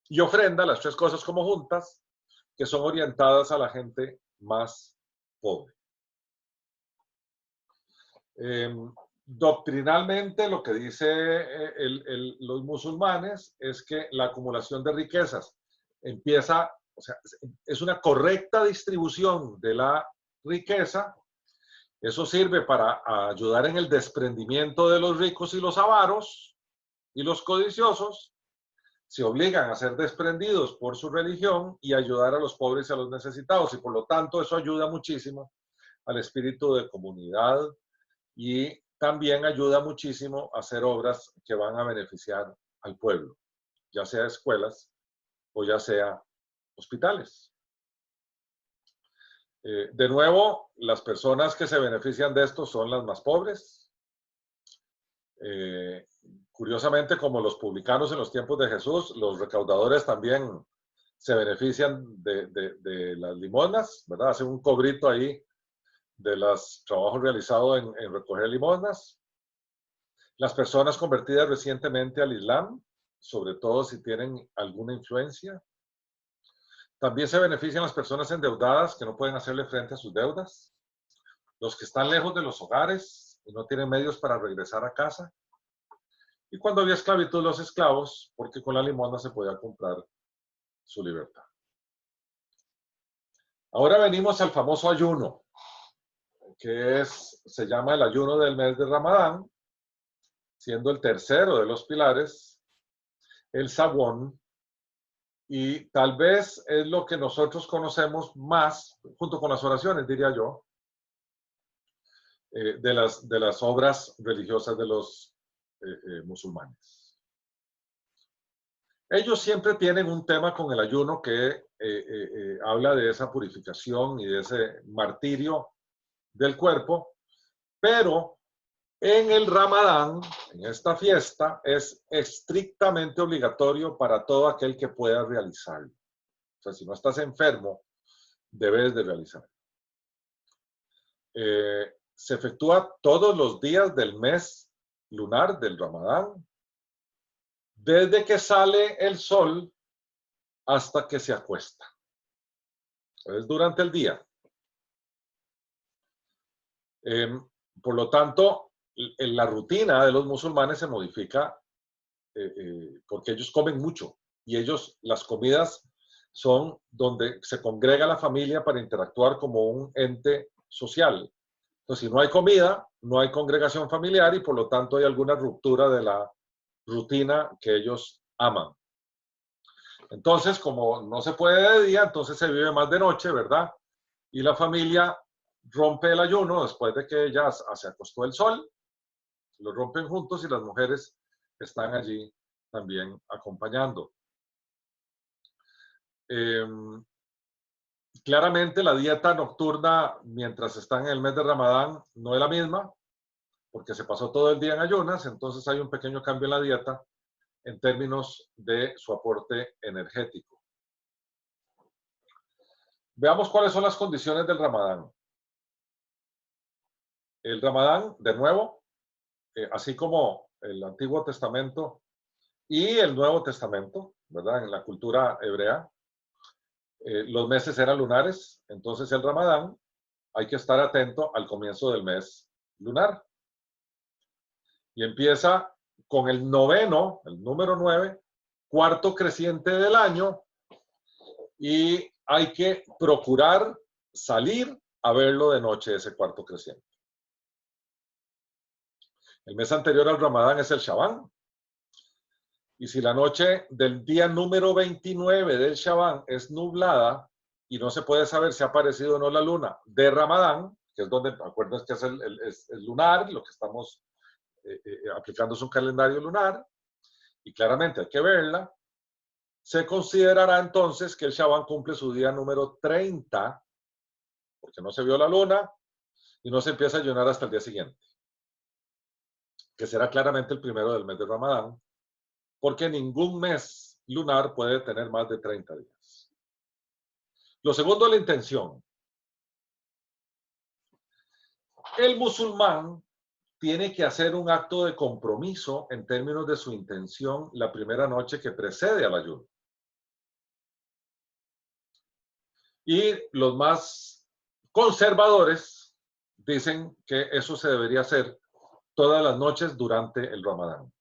y ofrenda, las tres cosas como juntas, que son orientadas a la gente más pobre. Doctrinalmente, lo que dice los musulmanes es que la acumulación de riquezas empieza, o sea, es una correcta distribución de la riqueza. Eso sirve para ayudar en el desprendimiento de los ricos y los avaros y los codiciosos. Se obligan a ser desprendidos por su religión y ayudar a los pobres y a los necesitados. Y por lo tanto, eso ayuda muchísimo al espíritu de comunidad y también ayuda muchísimo a hacer obras que van a beneficiar al pueblo, ya sea escuelas o ya sea hospitales. De nuevo, las personas que se benefician de esto son las más pobres. Curiosamente, como los publicanos en los tiempos de Jesús, los recaudadores también se benefician de las limosnas, ¿verdad? Hacen un cobrito ahí de los trabajos realizados en recoger limosnas. Las personas convertidas recientemente al Islam, sobre todo si tienen alguna influencia. También se benefician las personas endeudadas que no pueden hacerle frente a sus deudas. Los que están lejos de los hogares y no tienen medios para regresar a casa. Y cuando había esclavitud, los esclavos, porque con la limosna se podía comprar su libertad. Ahora venimos al famoso ayuno, que se llama el ayuno del mes de Ramadán, siendo el tercero de los pilares, el Sawón, y tal vez es lo que nosotros conocemos más, junto con las oraciones, diría yo, de las obras religiosas de los musulmanes. Ellos siempre tienen un tema con el ayuno que habla de esa purificación y de ese martirio del cuerpo, pero en el Ramadán, en esta fiesta, es estrictamente obligatorio para todo aquel que pueda realizarlo. O sea, si no estás enfermo, debes de realizarlo. Se efectúa todos los días del mes lunar del Ramadán, desde que sale el sol hasta que se acuesta. Es durante el día. Por lo tanto, la rutina de los musulmanes se modifica porque ellos comen mucho y las comidas son donde se congrega la familia para interactuar como un ente social. Entonces, si no hay comida, no hay congregación familiar y por lo tanto hay alguna ruptura de la rutina que ellos aman. Entonces, como no se puede de día, entonces se vive más de noche, ¿verdad? Y la familia rompe el ayuno después de que ya se acostó el sol, lo rompen juntos y las mujeres están allí también acompañando. Claramente la dieta nocturna mientras están en el mes de Ramadán no es la misma, porque se pasó todo el día en ayunas, entonces hay un pequeño cambio en la dieta en términos de su aporte energético. Veamos cuáles son las condiciones del Ramadán. El Ramadán, de nuevo, así como el Antiguo Testamento y el Nuevo Testamento, ¿verdad? En la cultura hebrea, los meses eran lunares, entonces el Ramadán hay que estar atento al comienzo del mes lunar. Y empieza con el noveno, el número 9, cuarto creciente del año, y hay que procurar salir a verlo de noche, ese cuarto creciente. El mes anterior al Ramadán es el Shabán. Y si la noche del día número 29 del Shabán es nublada y no se puede saber si ha aparecido o no la luna de Ramadán, que es donde, acuérdense que es el lunar, lo que estamos aplicando es un calendario lunar, y claramente hay que verla, se considerará entonces que el Shabán cumple su día número 30, porque no se vio la luna y no se empieza a ayunar hasta el día siguiente, que será claramente el primero del mes de Ramadán, porque ningún mes lunar puede tener más de 30 días. Lo segundo es la intención. El musulmán tiene que hacer un acto de compromiso en términos de su intención la primera noche que precede al ayuno. Y los más conservadores dicen que eso se debería hacer todas las noches durante el Ramadán.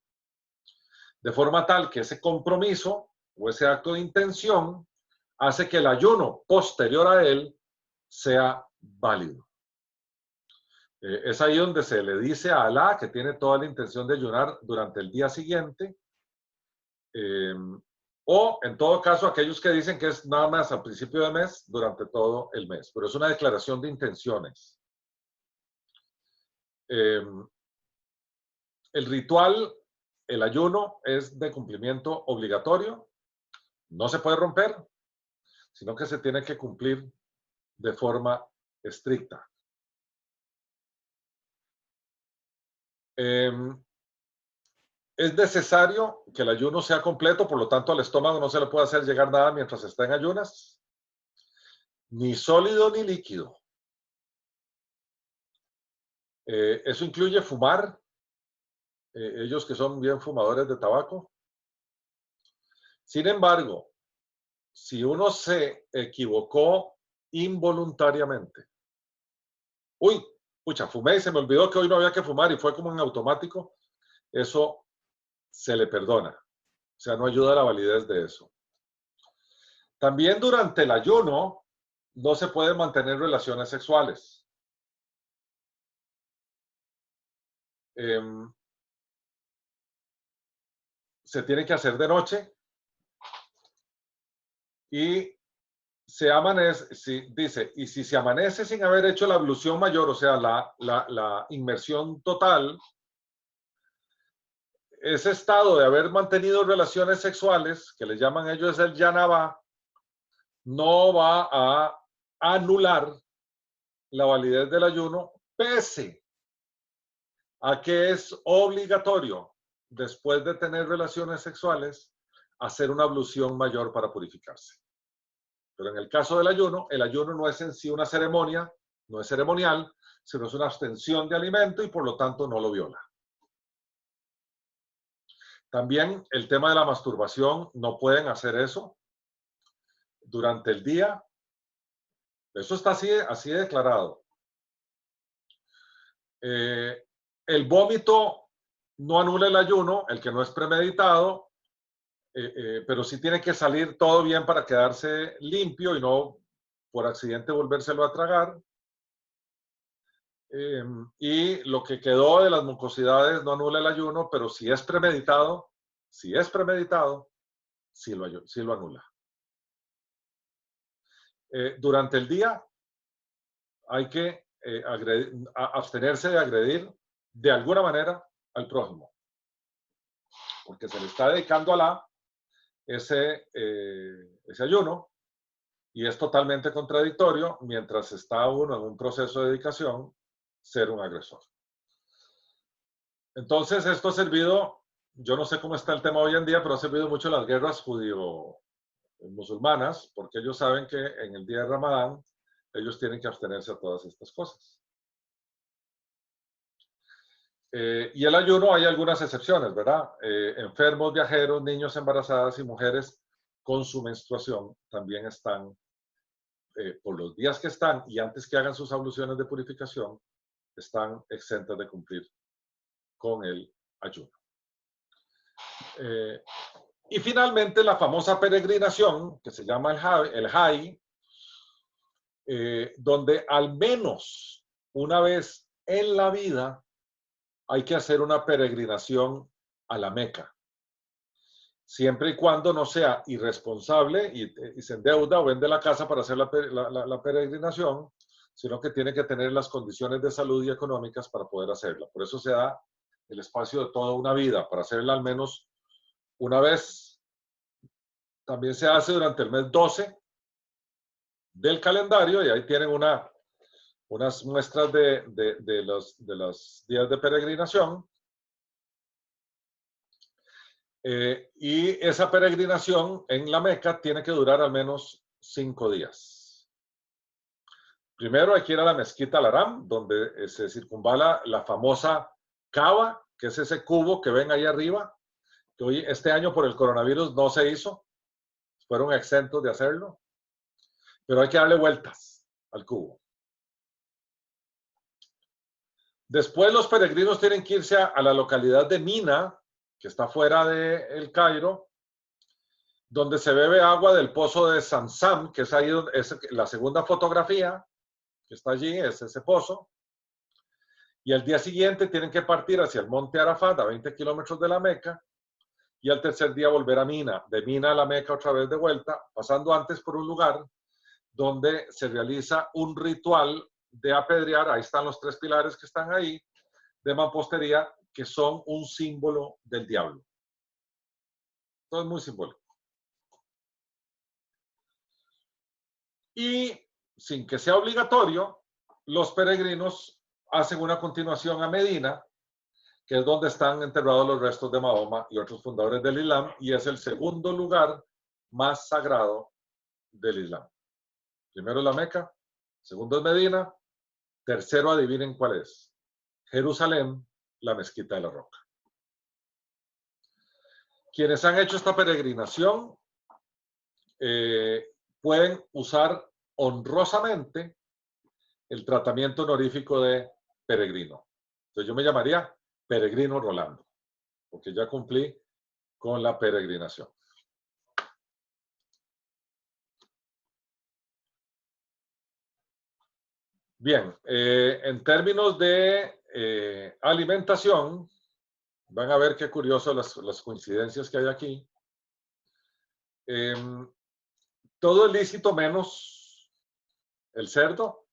De forma tal que ese compromiso o ese acto de intención hace que el ayuno posterior a él sea válido. Es ahí donde se le dice a Alá que tiene toda la intención de ayunar durante el día siguiente, o en todo caso aquellos que dicen que es nada más al principio de mes, durante todo el mes, pero es una declaración de intenciones. El ritual, el ayuno, es de cumplimiento obligatorio, no se puede romper, sino que se tiene que cumplir de forma estricta. Es necesario que el ayuno sea completo, por lo tanto al estómago no se le puede hacer llegar nada mientras está en ayunas, ni sólido ni líquido. Eso incluye fumar, ellos que son bien fumadores de tabaco. Sin embargo, si uno se equivocó involuntariamente, uy, pucha, fumé y se me olvidó que hoy no había que fumar y fue como en automático, eso se le perdona. O sea, no ayuda a la validez de eso. También durante el ayuno no se pueden mantener relaciones sexuales. Se tiene que hacer de noche y se amanece, dice, y si se amanece sin haber hecho la ablución mayor, o sea, la inmersión total, ese estado de haber mantenido relaciones sexuales, que le llaman ellos el yanabá, no va a anular la validez del ayuno, pese a que es obligatorio, después de tener relaciones sexuales, hacer una ablución mayor para purificarse. Pero en el caso del ayuno, el ayuno no es en sí una ceremonia, no es ceremonial, sino es una abstención de alimento y por lo tanto no lo viola. También el tema de la masturbación, no pueden hacer eso durante el día. Eso está así declarado. El vómito no anula el ayuno, el que no es premeditado, pero sí tiene que salir todo bien para quedarse limpio y no por accidente volvérselo a tragar. Y lo que quedó de las mucosidades no anula el ayuno, pero si es premeditado, sí lo anula. Durante el día hay que abstenerse de agredir de alguna manera al prójimo, porque se le está dedicando a Alá ese ayuno, y es totalmente contradictorio, mientras está uno en un proceso de dedicación, ser un agresor. Entonces, esto ha servido, yo no sé cómo está el tema hoy en día, pero ha servido mucho en las guerras judío-musulmanas, porque ellos saben que en el día de Ramadán, ellos tienen que abstenerse a todas estas cosas. Y el ayuno hay algunas excepciones, ¿verdad? Enfermos, viajeros, niños, embarazadas y mujeres con su menstruación también están, por los días que están y antes que hagan sus abluciones de purificación, están exentas de cumplir con el ayuno. Y finalmente la famosa peregrinación, que se llama el Hajj, donde al menos una vez en la vida hay que hacer una peregrinación a la Meca, siempre y cuando no sea irresponsable y se endeuda o vende la casa para hacer la peregrinación, sino que tiene que tener las condiciones de salud y económicas para poder hacerla. Por eso se da el espacio de toda una vida, para hacerla al menos una vez. También se hace durante el mes 12 del calendario y ahí tienen unas muestras de los días de peregrinación. Y esa peregrinación en la Meca tiene que durar al menos 5 días. Primero hay que ir a la mezquita Al-Haram, donde se circunvala la famosa Kaaba, que es ese cubo que ven ahí arriba, que hoy, este año por el coronavirus no se hizo, fueron exentos de hacerlo, pero hay que darle vueltas al cubo. Después los peregrinos tienen que irse a la localidad de Mina, que está fuera de El Cairo, donde se bebe agua del pozo de Zamzam, que es ahí es la segunda fotografía que está allí, es ese pozo. Y al día siguiente tienen que partir hacia el monte Arafat, a 20 kilómetros de la Meca, y al tercer día volver a Mina, de Mina a la Meca otra vez de vuelta, pasando antes por un lugar donde se realiza un ritual de apedrear, ahí están los 3 pilares que están ahí, de mampostería, que son un símbolo del diablo. Todo es muy simbólico. Y sin que sea obligatorio, los peregrinos hacen una continuación a Medina, que es donde están enterrados los restos de Mahoma y otros fundadores del Islam, y es el segundo lugar más sagrado del Islam. Primero es la Meca, segundo es Medina, tercero adivinen cuál es. Jerusalén, la Mezquita de la Roca. Quienes han hecho esta peregrinación pueden usar honrosamente el tratamiento honorífico de peregrino. Entonces yo me llamaría Peregrino Rolando, porque ya cumplí con la peregrinación. Bien, en términos de alimentación, van a ver qué curioso las coincidencias que hay aquí. Todo es lícito menos el cerdo,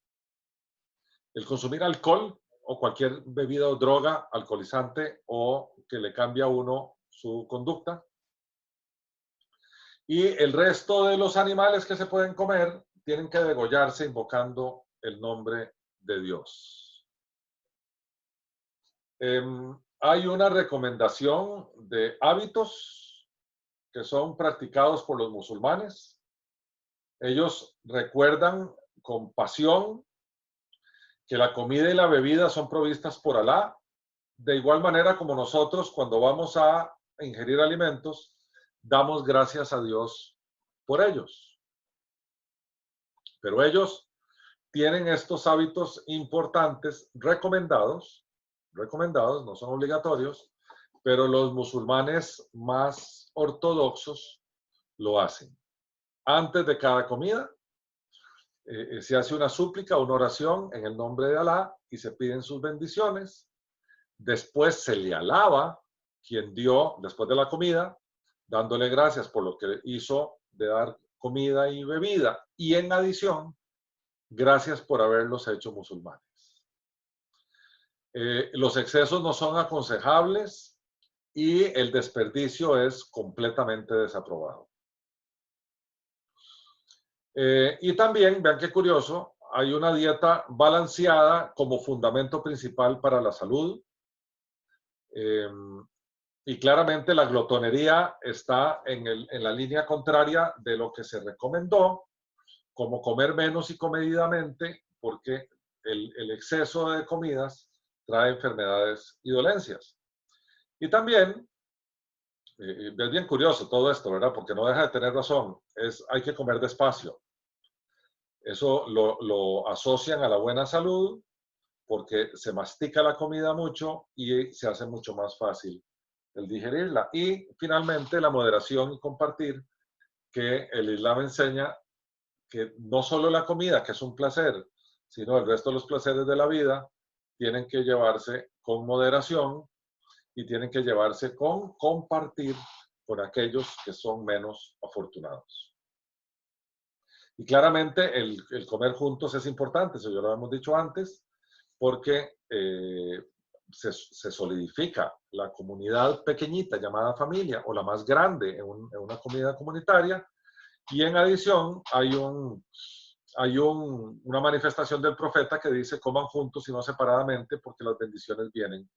el consumir alcohol o cualquier bebida o droga alcoholizante o que le cambie a uno su conducta. Y el resto de los animales que se pueden comer tienen que degollarse invocando el nombre de Dios. Hay una recomendación de hábitos que son practicados por los musulmanes. Ellos recuerdan con pasión que la comida y la bebida son provistas por Alá, de igual manera como nosotros cuando vamos a ingerir alimentos, damos gracias a Dios por ellos. Pero ellos tienen estos hábitos importantes recomendados, no son obligatorios, pero los musulmanes más ortodoxos lo hacen. Antes de cada comida se hace una súplica, una oración en el nombre de Alá y se piden sus bendiciones. Después se le alaba quien dio después de la comida, dándole gracias por lo que hizo de dar comida y bebida. Y en adición, gracias por haberlos hecho musulmanes. Los excesos no son aconsejables y el desperdicio es completamente desaprobado. Y también, vean qué curioso, hay una dieta balanceada como fundamento principal para la salud. Y claramente la glotonería está en la línea contraria de lo que se recomendó, como comer menos y comedidamente, porque el exceso de comidas trae enfermedades y dolencias. Y también, es bien curioso todo esto, ¿verdad? Porque no deja de tener razón, hay que comer despacio. Eso lo asocian a la buena salud porque se mastica la comida mucho y se hace mucho más fácil el digerirla. Y finalmente la moderación y compartir, que el Islam enseña que no solo la comida, que es un placer, sino el resto de los placeres de la vida tienen que llevarse con moderación y tienen que llevarse con compartir con aquellos que son menos afortunados. Y claramente el comer juntos es importante, eso ya lo hemos dicho antes, porque se solidifica la comunidad pequeñita llamada familia o la más grande en una comunidad comunitaria, y en adición hay una manifestación del profeta que dice coman juntos y no separadamente porque las bendiciones vienen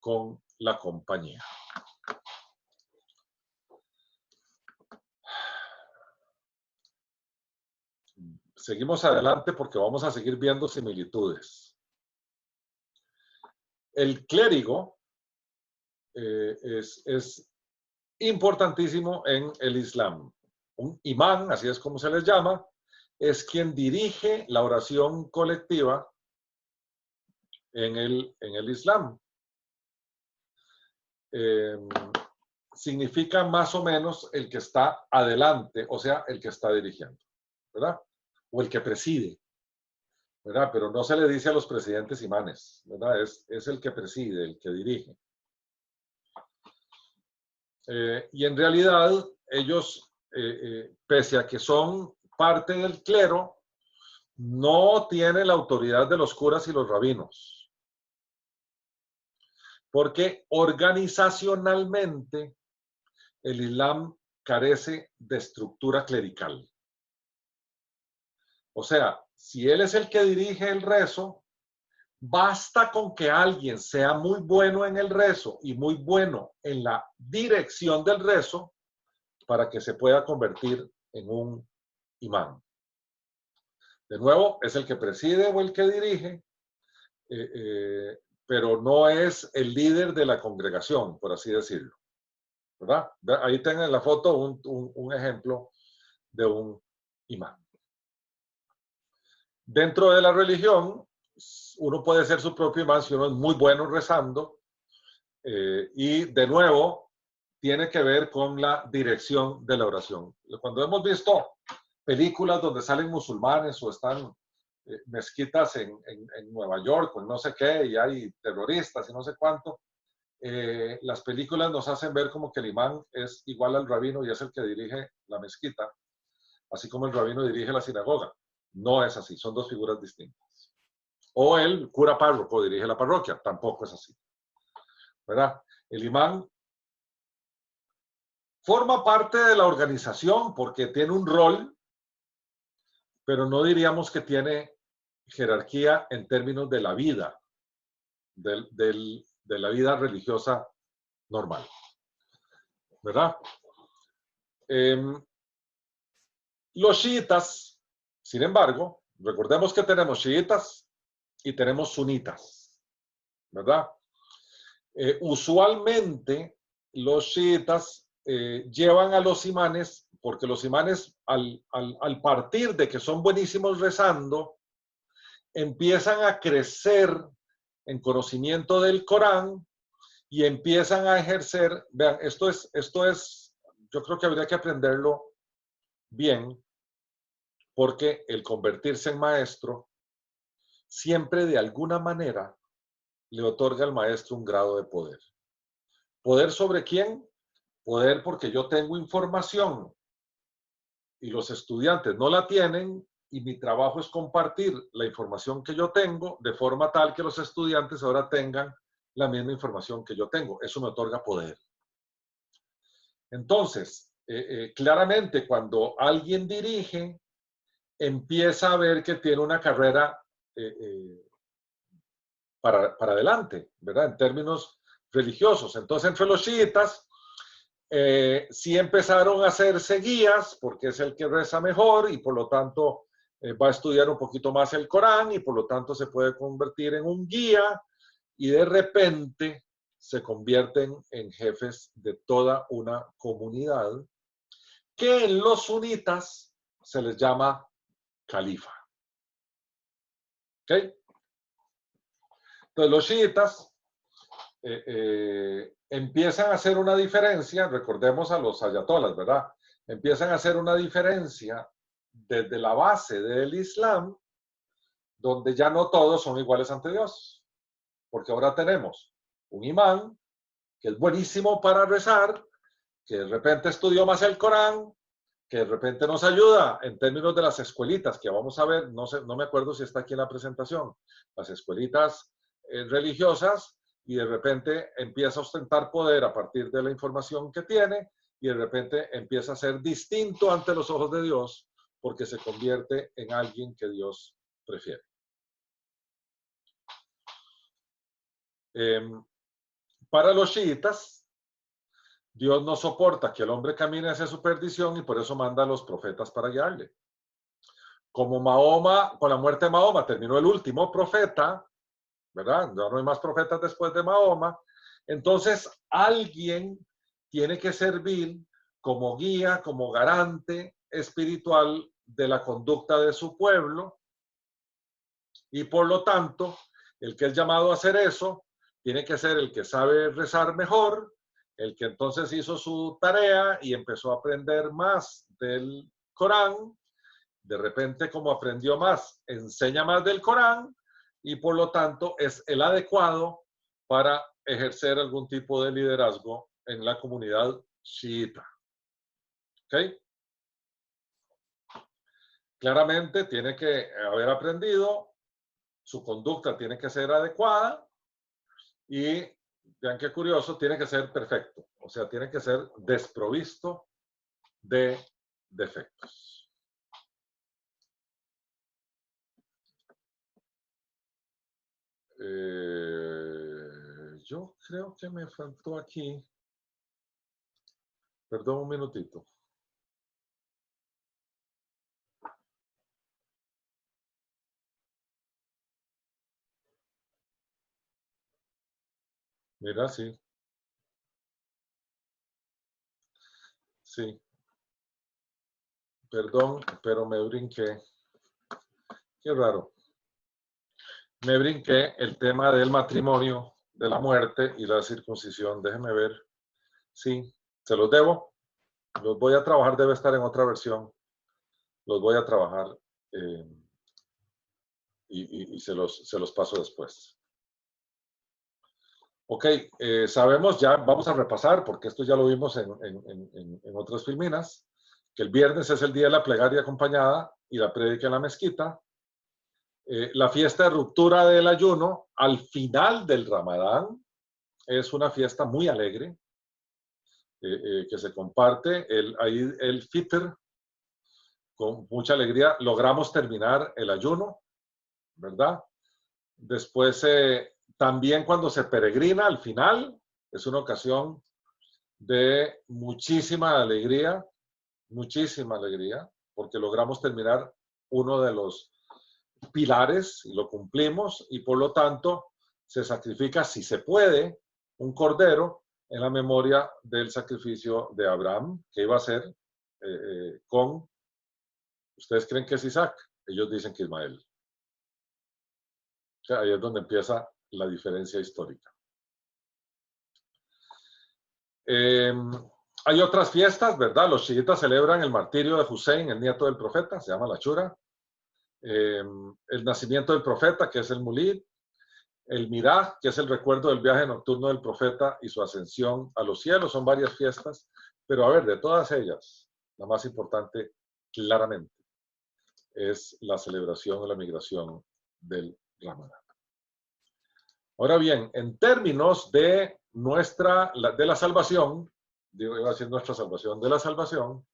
con la compañía. Seguimos adelante porque vamos a seguir viendo similitudes. El clérigo es importantísimo en el Islam. Un imán, así es como se les llama, es quien dirige la oración colectiva en el Islam. Significa más o menos el que está adelante, o sea, el que está dirigiendo, ¿verdad? O el que preside, ¿verdad? Pero no se le dice a los presidentes imanes, ¿verdad? Es el que preside, el que dirige. Y en realidad ellos, pese a que son parte del clero, no tienen la autoridad de los curas y los rabinos. Porque organizacionalmente el Islam carece de estructura clerical. O sea, si él es el que dirige el rezo, basta con que alguien sea muy bueno en el rezo y muy bueno en la dirección del rezo para que se pueda convertir en un imán. De nuevo, es el que preside o el que dirige, pero no es el líder de la congregación, por así decirlo, ¿verdad? Ahí tienen en la foto un ejemplo de un imán. Dentro de la religión, uno puede ser su propio imán si uno es muy bueno rezando, y de nuevo, tiene que ver con la dirección de la oración. Cuando hemos visto películas donde salen musulmanes o están mezquitas en Nueva York o en no sé qué, y hay terroristas y no sé cuánto, las películas nos hacen ver como que el imán es igual al rabino y es el que dirige la mezquita, así como el rabino dirige la sinagoga. No es así, son dos figuras distintas. O el cura párroco dirige la parroquia, tampoco es así, ¿verdad? El imán forma parte de la organización porque tiene un rol, pero no diríamos que tiene jerarquía en términos de la vida, de la vida religiosa normal, ¿verdad? Los chiitas, sin embargo, recordemos que tenemos chiitas y tenemos sunitas, ¿verdad? Usualmente los chiitas llevan a los imanes, porque los imanes al partir de que son buenísimos rezando, empiezan a crecer en conocimiento del Corán y empiezan a ejercer, vean, esto es, yo creo que habría que aprenderlo bien, porque el convertirse en maestro siempre de alguna manera le otorga al maestro un grado de poder. ¿Poder sobre quién? Poder porque yo tengo información y los estudiantes no la tienen, y mi trabajo es compartir la información que yo tengo de forma tal que los estudiantes ahora tengan la misma información que yo tengo. Eso me otorga poder. Entonces, claramente cuando alguien dirige, empieza a ver que tiene una carrera para adelante, ¿verdad? En términos religiosos. Entonces, entre los chiitas, sí empezaron a hacerse guías, porque es el que reza mejor y por lo tanto va a estudiar un poquito más el Corán y por lo tanto se puede convertir en un guía, y de repente se convierten en jefes de toda una comunidad que en los sunitas se les llama califa. ¿Ok? Entonces los chiitas empiezan a hacer una diferencia, recordemos a los ayatolas, ¿verdad? Empiezan a hacer una diferencia desde la base del Islam, donde ya no todos son iguales ante Dios, porque ahora tenemos un imán que es buenísimo para rezar, que de repente estudió más el Corán, que de repente nos ayuda en términos de las escuelitas, que vamos a ver, no sé, no me acuerdo si está aquí en la presentación, las escuelitas religiosas, y de repente empieza a ostentar poder a partir de la información que tiene, y de repente empieza a ser distinto ante los ojos de Dios, porque se convierte en alguien que Dios prefiere. Para los chiitas, Dios no soporta que el hombre camine hacia su perdición y por eso manda a los profetas para guiarle. Como Mahoma, con la muerte de Mahoma, terminó el último profeta, ¿verdad? Ya no hay más profetas después de Mahoma. Entonces, alguien tiene que servir como guía, como garante espiritual de la conducta de su pueblo, y por lo tanto, el que es llamado a hacer eso tiene que ser el que sabe rezar mejor, el que entonces hizo su tarea y empezó a aprender más del Corán. De repente, como aprendió más, enseña más del Corán y por lo tanto es el adecuado para ejercer algún tipo de liderazgo en la comunidad chiita. ¿Ok? Claramente tiene que haber aprendido, su conducta tiene que ser adecuada y, vean qué curioso, tiene que ser perfecto. O sea, tiene que ser desprovisto de defectos. Yo creo que me faltó aquí. Perdón un minutito. Mira, sí. Sí. Perdón, pero me brinqué. Qué raro. Me brinqué el tema del matrimonio, de la muerte y la circuncisión. Déjenme ver. Sí, se los debo. Los voy a trabajar, debe estar en otra versión. Los voy a trabajar y se los paso después. Ok, sabemos ya, vamos a repasar, porque esto ya lo vimos en otras filminas, que el viernes es el día de la plegaria acompañada y la prédica en la mezquita. La fiesta de ruptura del ayuno al final del Ramadán es una fiesta muy alegre, que se comparte. Ahí el Fitr, con mucha alegría, logramos terminar el ayuno, ¿verdad? Después, también cuando se peregrina al final, es una ocasión de muchísima alegría, porque logramos terminar uno de los pilares y lo cumplimos, y por lo tanto se sacrifica, si se puede, un cordero en la memoria del sacrificio de Abraham, que iba a ser con, ustedes creen que es Isaac, ellos dicen que Ismael. O sea, ahí es donde empieza la diferencia histórica. Hay otras fiestas, ¿verdad? Los chiitas celebran el martirio de Hussein, el nieto del profeta, se llama la Ashura. El nacimiento del profeta, que es el Mulid. El Miraj, que es el recuerdo del viaje nocturno del profeta y su ascensión a los cielos. Son varias fiestas, pero a ver, de todas ellas, la más importante, claramente, es la celebración de la migración del Ramadán. Ahora bien, en términos de la salvación, digo, iba a decir nuestra salvación, de la salvación,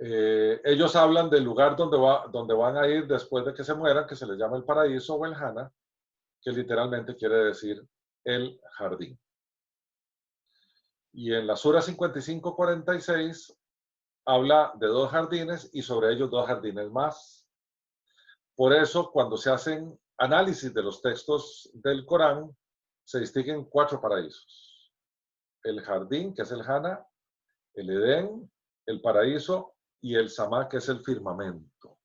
ellos hablan del lugar donde van a ir después de que se mueran, que se les llama el paraíso o el Jana, que literalmente quiere decir el jardín. Y en la Sura 55:46 habla de 2 jardines y sobre ellos 2 jardines más. Por eso, cuando se hacen análisis de los textos del Corán, se distinguen 4 paraísos. El jardín, que es el Jana, el Edén, el paraíso y el Samá, que es el firmamento.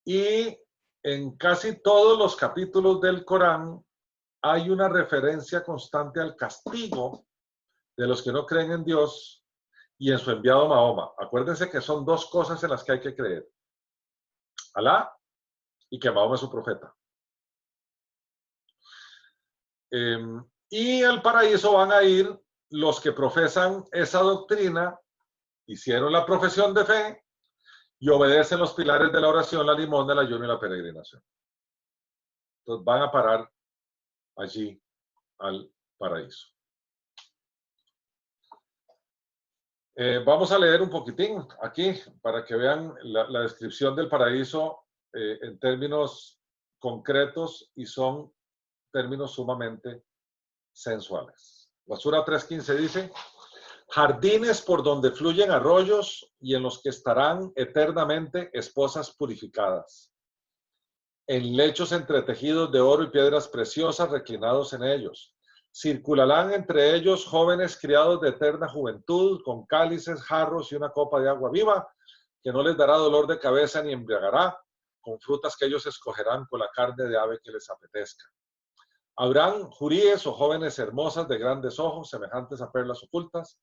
Y en casi todos los capítulos del Corán hay una referencia constante al castigo de los que no creen en Dios y en su enviado Mahoma. Acuérdense que son 2 cosas en las que hay que creer: Alá y que Mahoma es su profeta. Y al paraíso van a ir los que profesan esa doctrina, hicieron la profesión de fe y obedecen los pilares de la oración, la limosna, el ayuno y la peregrinación. Entonces van a parar allí al paraíso. Vamos a leer un poquitín aquí para que vean la descripción del paraíso en términos concretos, y son términos sumamente sensuales. La Sura 3.15 dice: jardines por donde fluyen arroyos y en los que estarán eternamente esposas purificadas, en lechos entretejidos de oro y piedras preciosas reclinados en ellos. Circularán entre ellos jóvenes criados de eterna juventud, con cálices, jarros y una copa de agua viva, que no les dará dolor de cabeza ni embriagará, con frutas que ellos escogerán, con la carne de ave que les apetezca. Habrán juríes o jóvenes hermosas de grandes ojos, semejantes a perlas ocultas,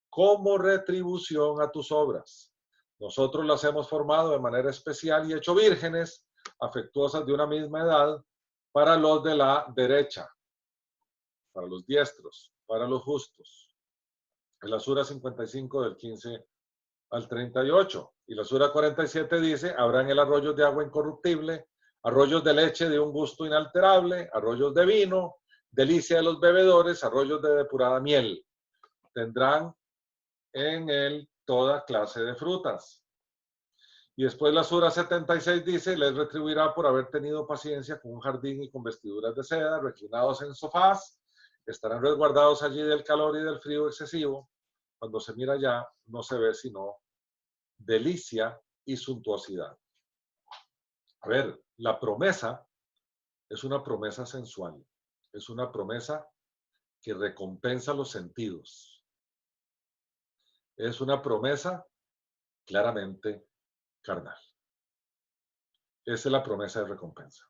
como retribución a tus obras. Nosotros las hemos formado de manera especial y hecho vírgenes, afectuosas de una misma edad, para los de la derecha, para los diestros, para los justos. En la Sura 55 del 15 al 38. Y la Sura 47 dice: habrá en el arroyos de agua incorruptible, arroyos de leche de un gusto inalterable, arroyos de vino, delicia de los bebedores, arroyos de depurada miel. Tendrán en él toda clase de frutas. Y después la Sura 76 dice: les retribuirá por haber tenido paciencia con un jardín y con vestiduras de seda, reclinados en sofás. Estarán resguardados allí del calor y del frío excesivo. Cuando se mira allá, no se ve sino delicia y suntuosidad. A ver, la promesa es una promesa sensual. Es una promesa que recompensa los sentidos. Es una promesa claramente carnal. Esa es la promesa de recompensa.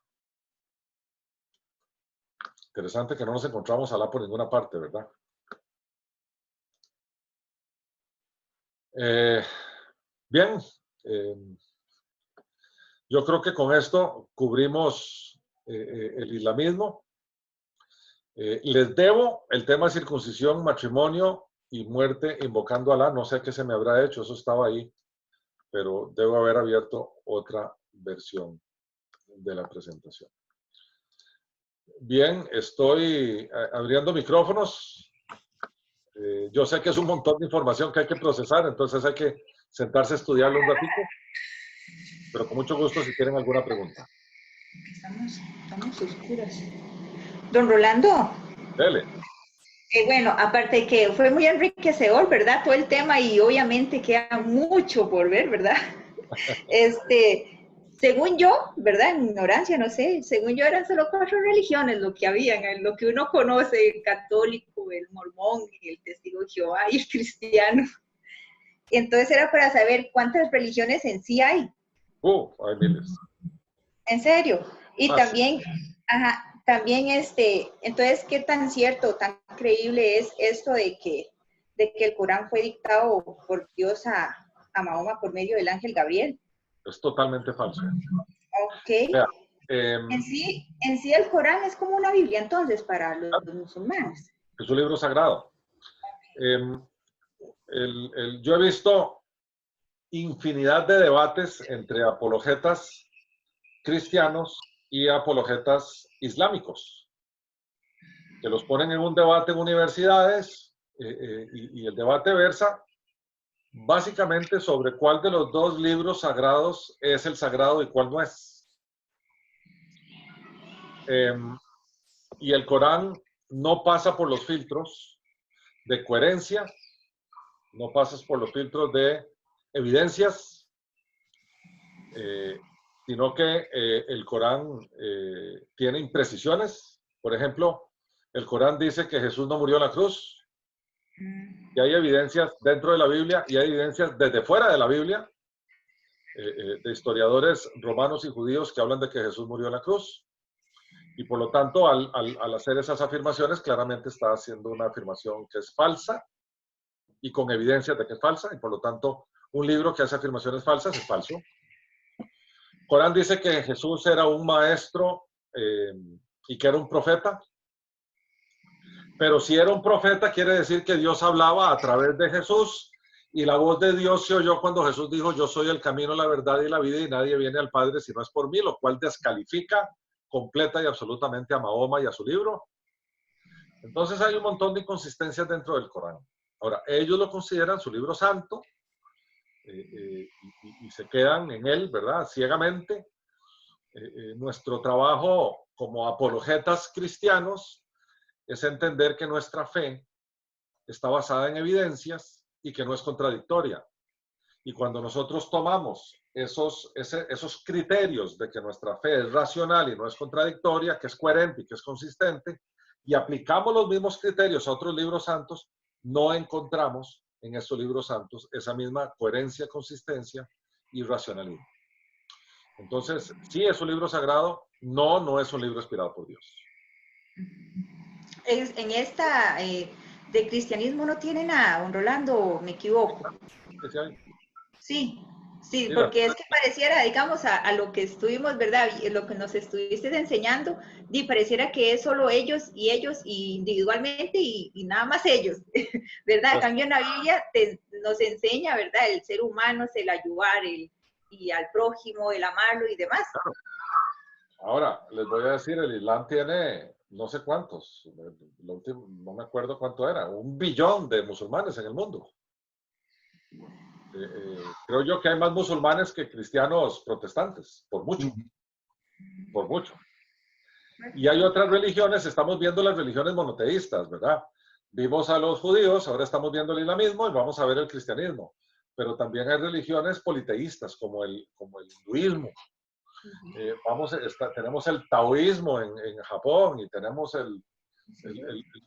Interesante que no nos encontramos Alá por ninguna parte, ¿verdad? Bien, yo creo que con esto cubrimos el islamismo. Les debo el tema de circuncisión, matrimonio y muerte invocando a Alá. No sé qué se me habrá hecho, eso estaba ahí, pero debo haber abierto otra versión de la presentación. Bien, estoy abriendo micrófonos. Yo sé que es un montón de información que hay que procesar, entonces hay que sentarse a estudiarlo un ratito, pero con mucho gusto si tienen alguna pregunta. Estamos oscuras. Don Rolando. Dele. Bueno, aparte de que fue muy enriquecedor, ¿verdad? Todo el tema, y obviamente queda mucho por ver, ¿verdad? Según yo, ¿verdad? En ignorancia, no sé, según yo eran solo 4 religiones lo que habían, lo que uno conoce: el católico, el mormón, el testigo de Jehová y el cristiano. Entonces era para saber cuántas religiones en sí hay. Hay miles. ¿En serio? Y Más. también, ajá, también entonces, ¿qué tan cierto, tan creíble es esto de que el Corán fue dictado por Dios a Mahoma por medio del ángel Gabriel? Es totalmente falso. Ok. Vea, en sí el Corán es como una Biblia entonces para los musulmanes. Es un libro sagrado. Yo he visto infinidad de debates entre apologetas cristianos y apologetas islámicos, que los ponen en un debate en universidades y el debate versa básicamente sobre cuál de los 2 libros sagrados es el sagrado y cuál no es. Y el Corán no pasa por los filtros de coherencia, no pasas por los filtros de evidencias, sino que el Corán tiene imprecisiones. Por ejemplo, el Corán dice que Jesús no murió en la cruz, y hay evidencias dentro de la Biblia y hay evidencias desde fuera de la Biblia, de historiadores romanos y judíos que hablan de que Jesús murió en la cruz. Y por lo tanto, al hacer esas afirmaciones, claramente está haciendo una afirmación que es falsa y con evidencias de que es falsa, y por lo tanto, un libro que hace afirmaciones falsas es falso. Corán dice que Jesús era un maestro y que era un profeta, pero si era un profeta quiere decir que Dios hablaba a través de Jesús, y la voz de Dios se oyó cuando Jesús dijo: yo soy el camino, la verdad y la vida, y nadie viene al Padre si no es por mí, lo cual descalifica completa y absolutamente a Mahoma y a su libro. Entonces hay un montón de inconsistencias dentro del Corán. Ahora, ellos lo consideran su libro santo, y se quedan en él, ¿verdad? Ciegamente. Nuestro trabajo como apologetas cristianos es entender que nuestra fe está basada en evidencias y que no es contradictoria. Y cuando nosotros tomamos esos criterios de que nuestra fe es racional y no es contradictoria, que es coherente y que es consistente, y aplicamos los mismos criterios a otros libros santos, no encontramos en estos libros santos esa misma coherencia, consistencia y racionalidad. Entonces, sí es un libro sagrado, no es un libro inspirado por Dios. En esta de cristianismo no tiene nada, don Rolando, me equivoco. Sí, sí, Mira, porque es que pareciera, digamos, a lo que estuvimos, ¿verdad? Lo que nos estuviste enseñando, y pareciera que es solo ellos y individualmente y nada más ellos, ¿verdad? En cambio, en la Biblia nos enseña, ¿verdad? El ser humano es el ayudar, y al prójimo, el amarlo y demás. Ahora, les voy a decir, el Islam tiene no sé cuántos, lo último, no me acuerdo cuánto era, 1 billón de musulmanes en el mundo. Creo yo que hay más musulmanes que cristianos protestantes, por mucho, por mucho. Y hay otras religiones, estamos viendo las religiones monoteístas, ¿verdad? Vimos a los judíos, ahora estamos viendo el islamismo y vamos a ver el cristianismo. Pero también hay religiones politeístas, como el hinduismo. Tenemos el taoísmo en Japón, y tenemos el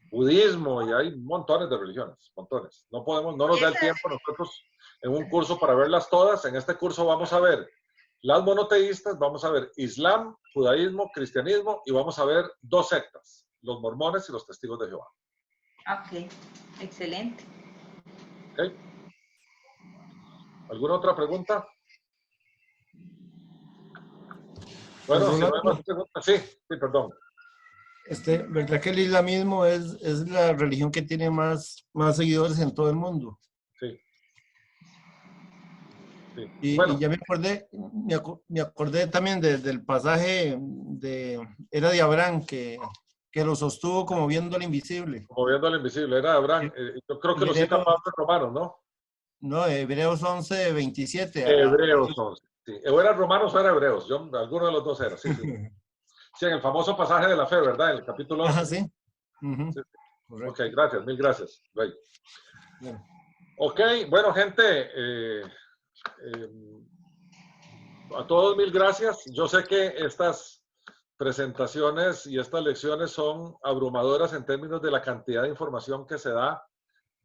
budismo, y hay montones de religiones, montones. No nos da el tiempo nosotros en un curso para verlas todas. En este curso vamos a ver las monoteístas, vamos a ver Islam, judaísmo, cristianismo, y vamos a ver 2 sectas, los mormones y los testigos de Jehová. Ok, excelente. ¿Okay? ¿Alguna otra pregunta? Bueno, si no hay más preguntas, sí, perdón. ¿Verdad que el islamismo es la religión que tiene más seguidores en todo el mundo? Sí. Y, bueno, y ya me acordé también del pasaje era de Abraham, que lo sostuvo como viendo al invisible. Como viendo al invisible, era Abraham. Yo creo que lo cita Pablo en Romanos, ¿no? No, Hebreos 11, 27. Hebreos 11. Sí. O era Romanos o era Hebreos. Alguno de los dos era, sí. Sí, en el famoso pasaje de la fe, ¿verdad? En el capítulo 11. Sí. Sí. Ok, gracias, mil gracias. Right. Bien. Ok, bueno, gente, a todos mil gracias. Yo sé que estas presentaciones y estas lecciones son abrumadoras en términos de la cantidad de información que se da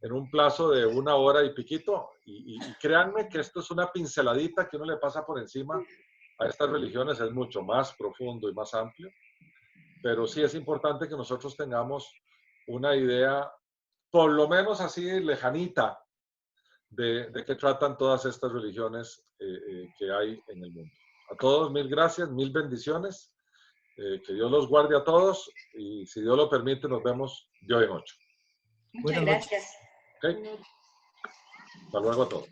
en un plazo de 1 hora y piquito. Y créanme que esto es una pinceladita que uno le pasa por encima a estas religiones. Es mucho más profundo y más amplio. Pero sí es importante que nosotros tengamos una idea, por lo menos así lejanita, de qué tratan todas estas religiones que hay en el mundo. A todos, mil gracias, mil bendiciones. Que Dios los guarde a todos, y si Dios lo permite, nos vemos de hoy en 8. Muchas gracias. Okay. Hasta luego a todos.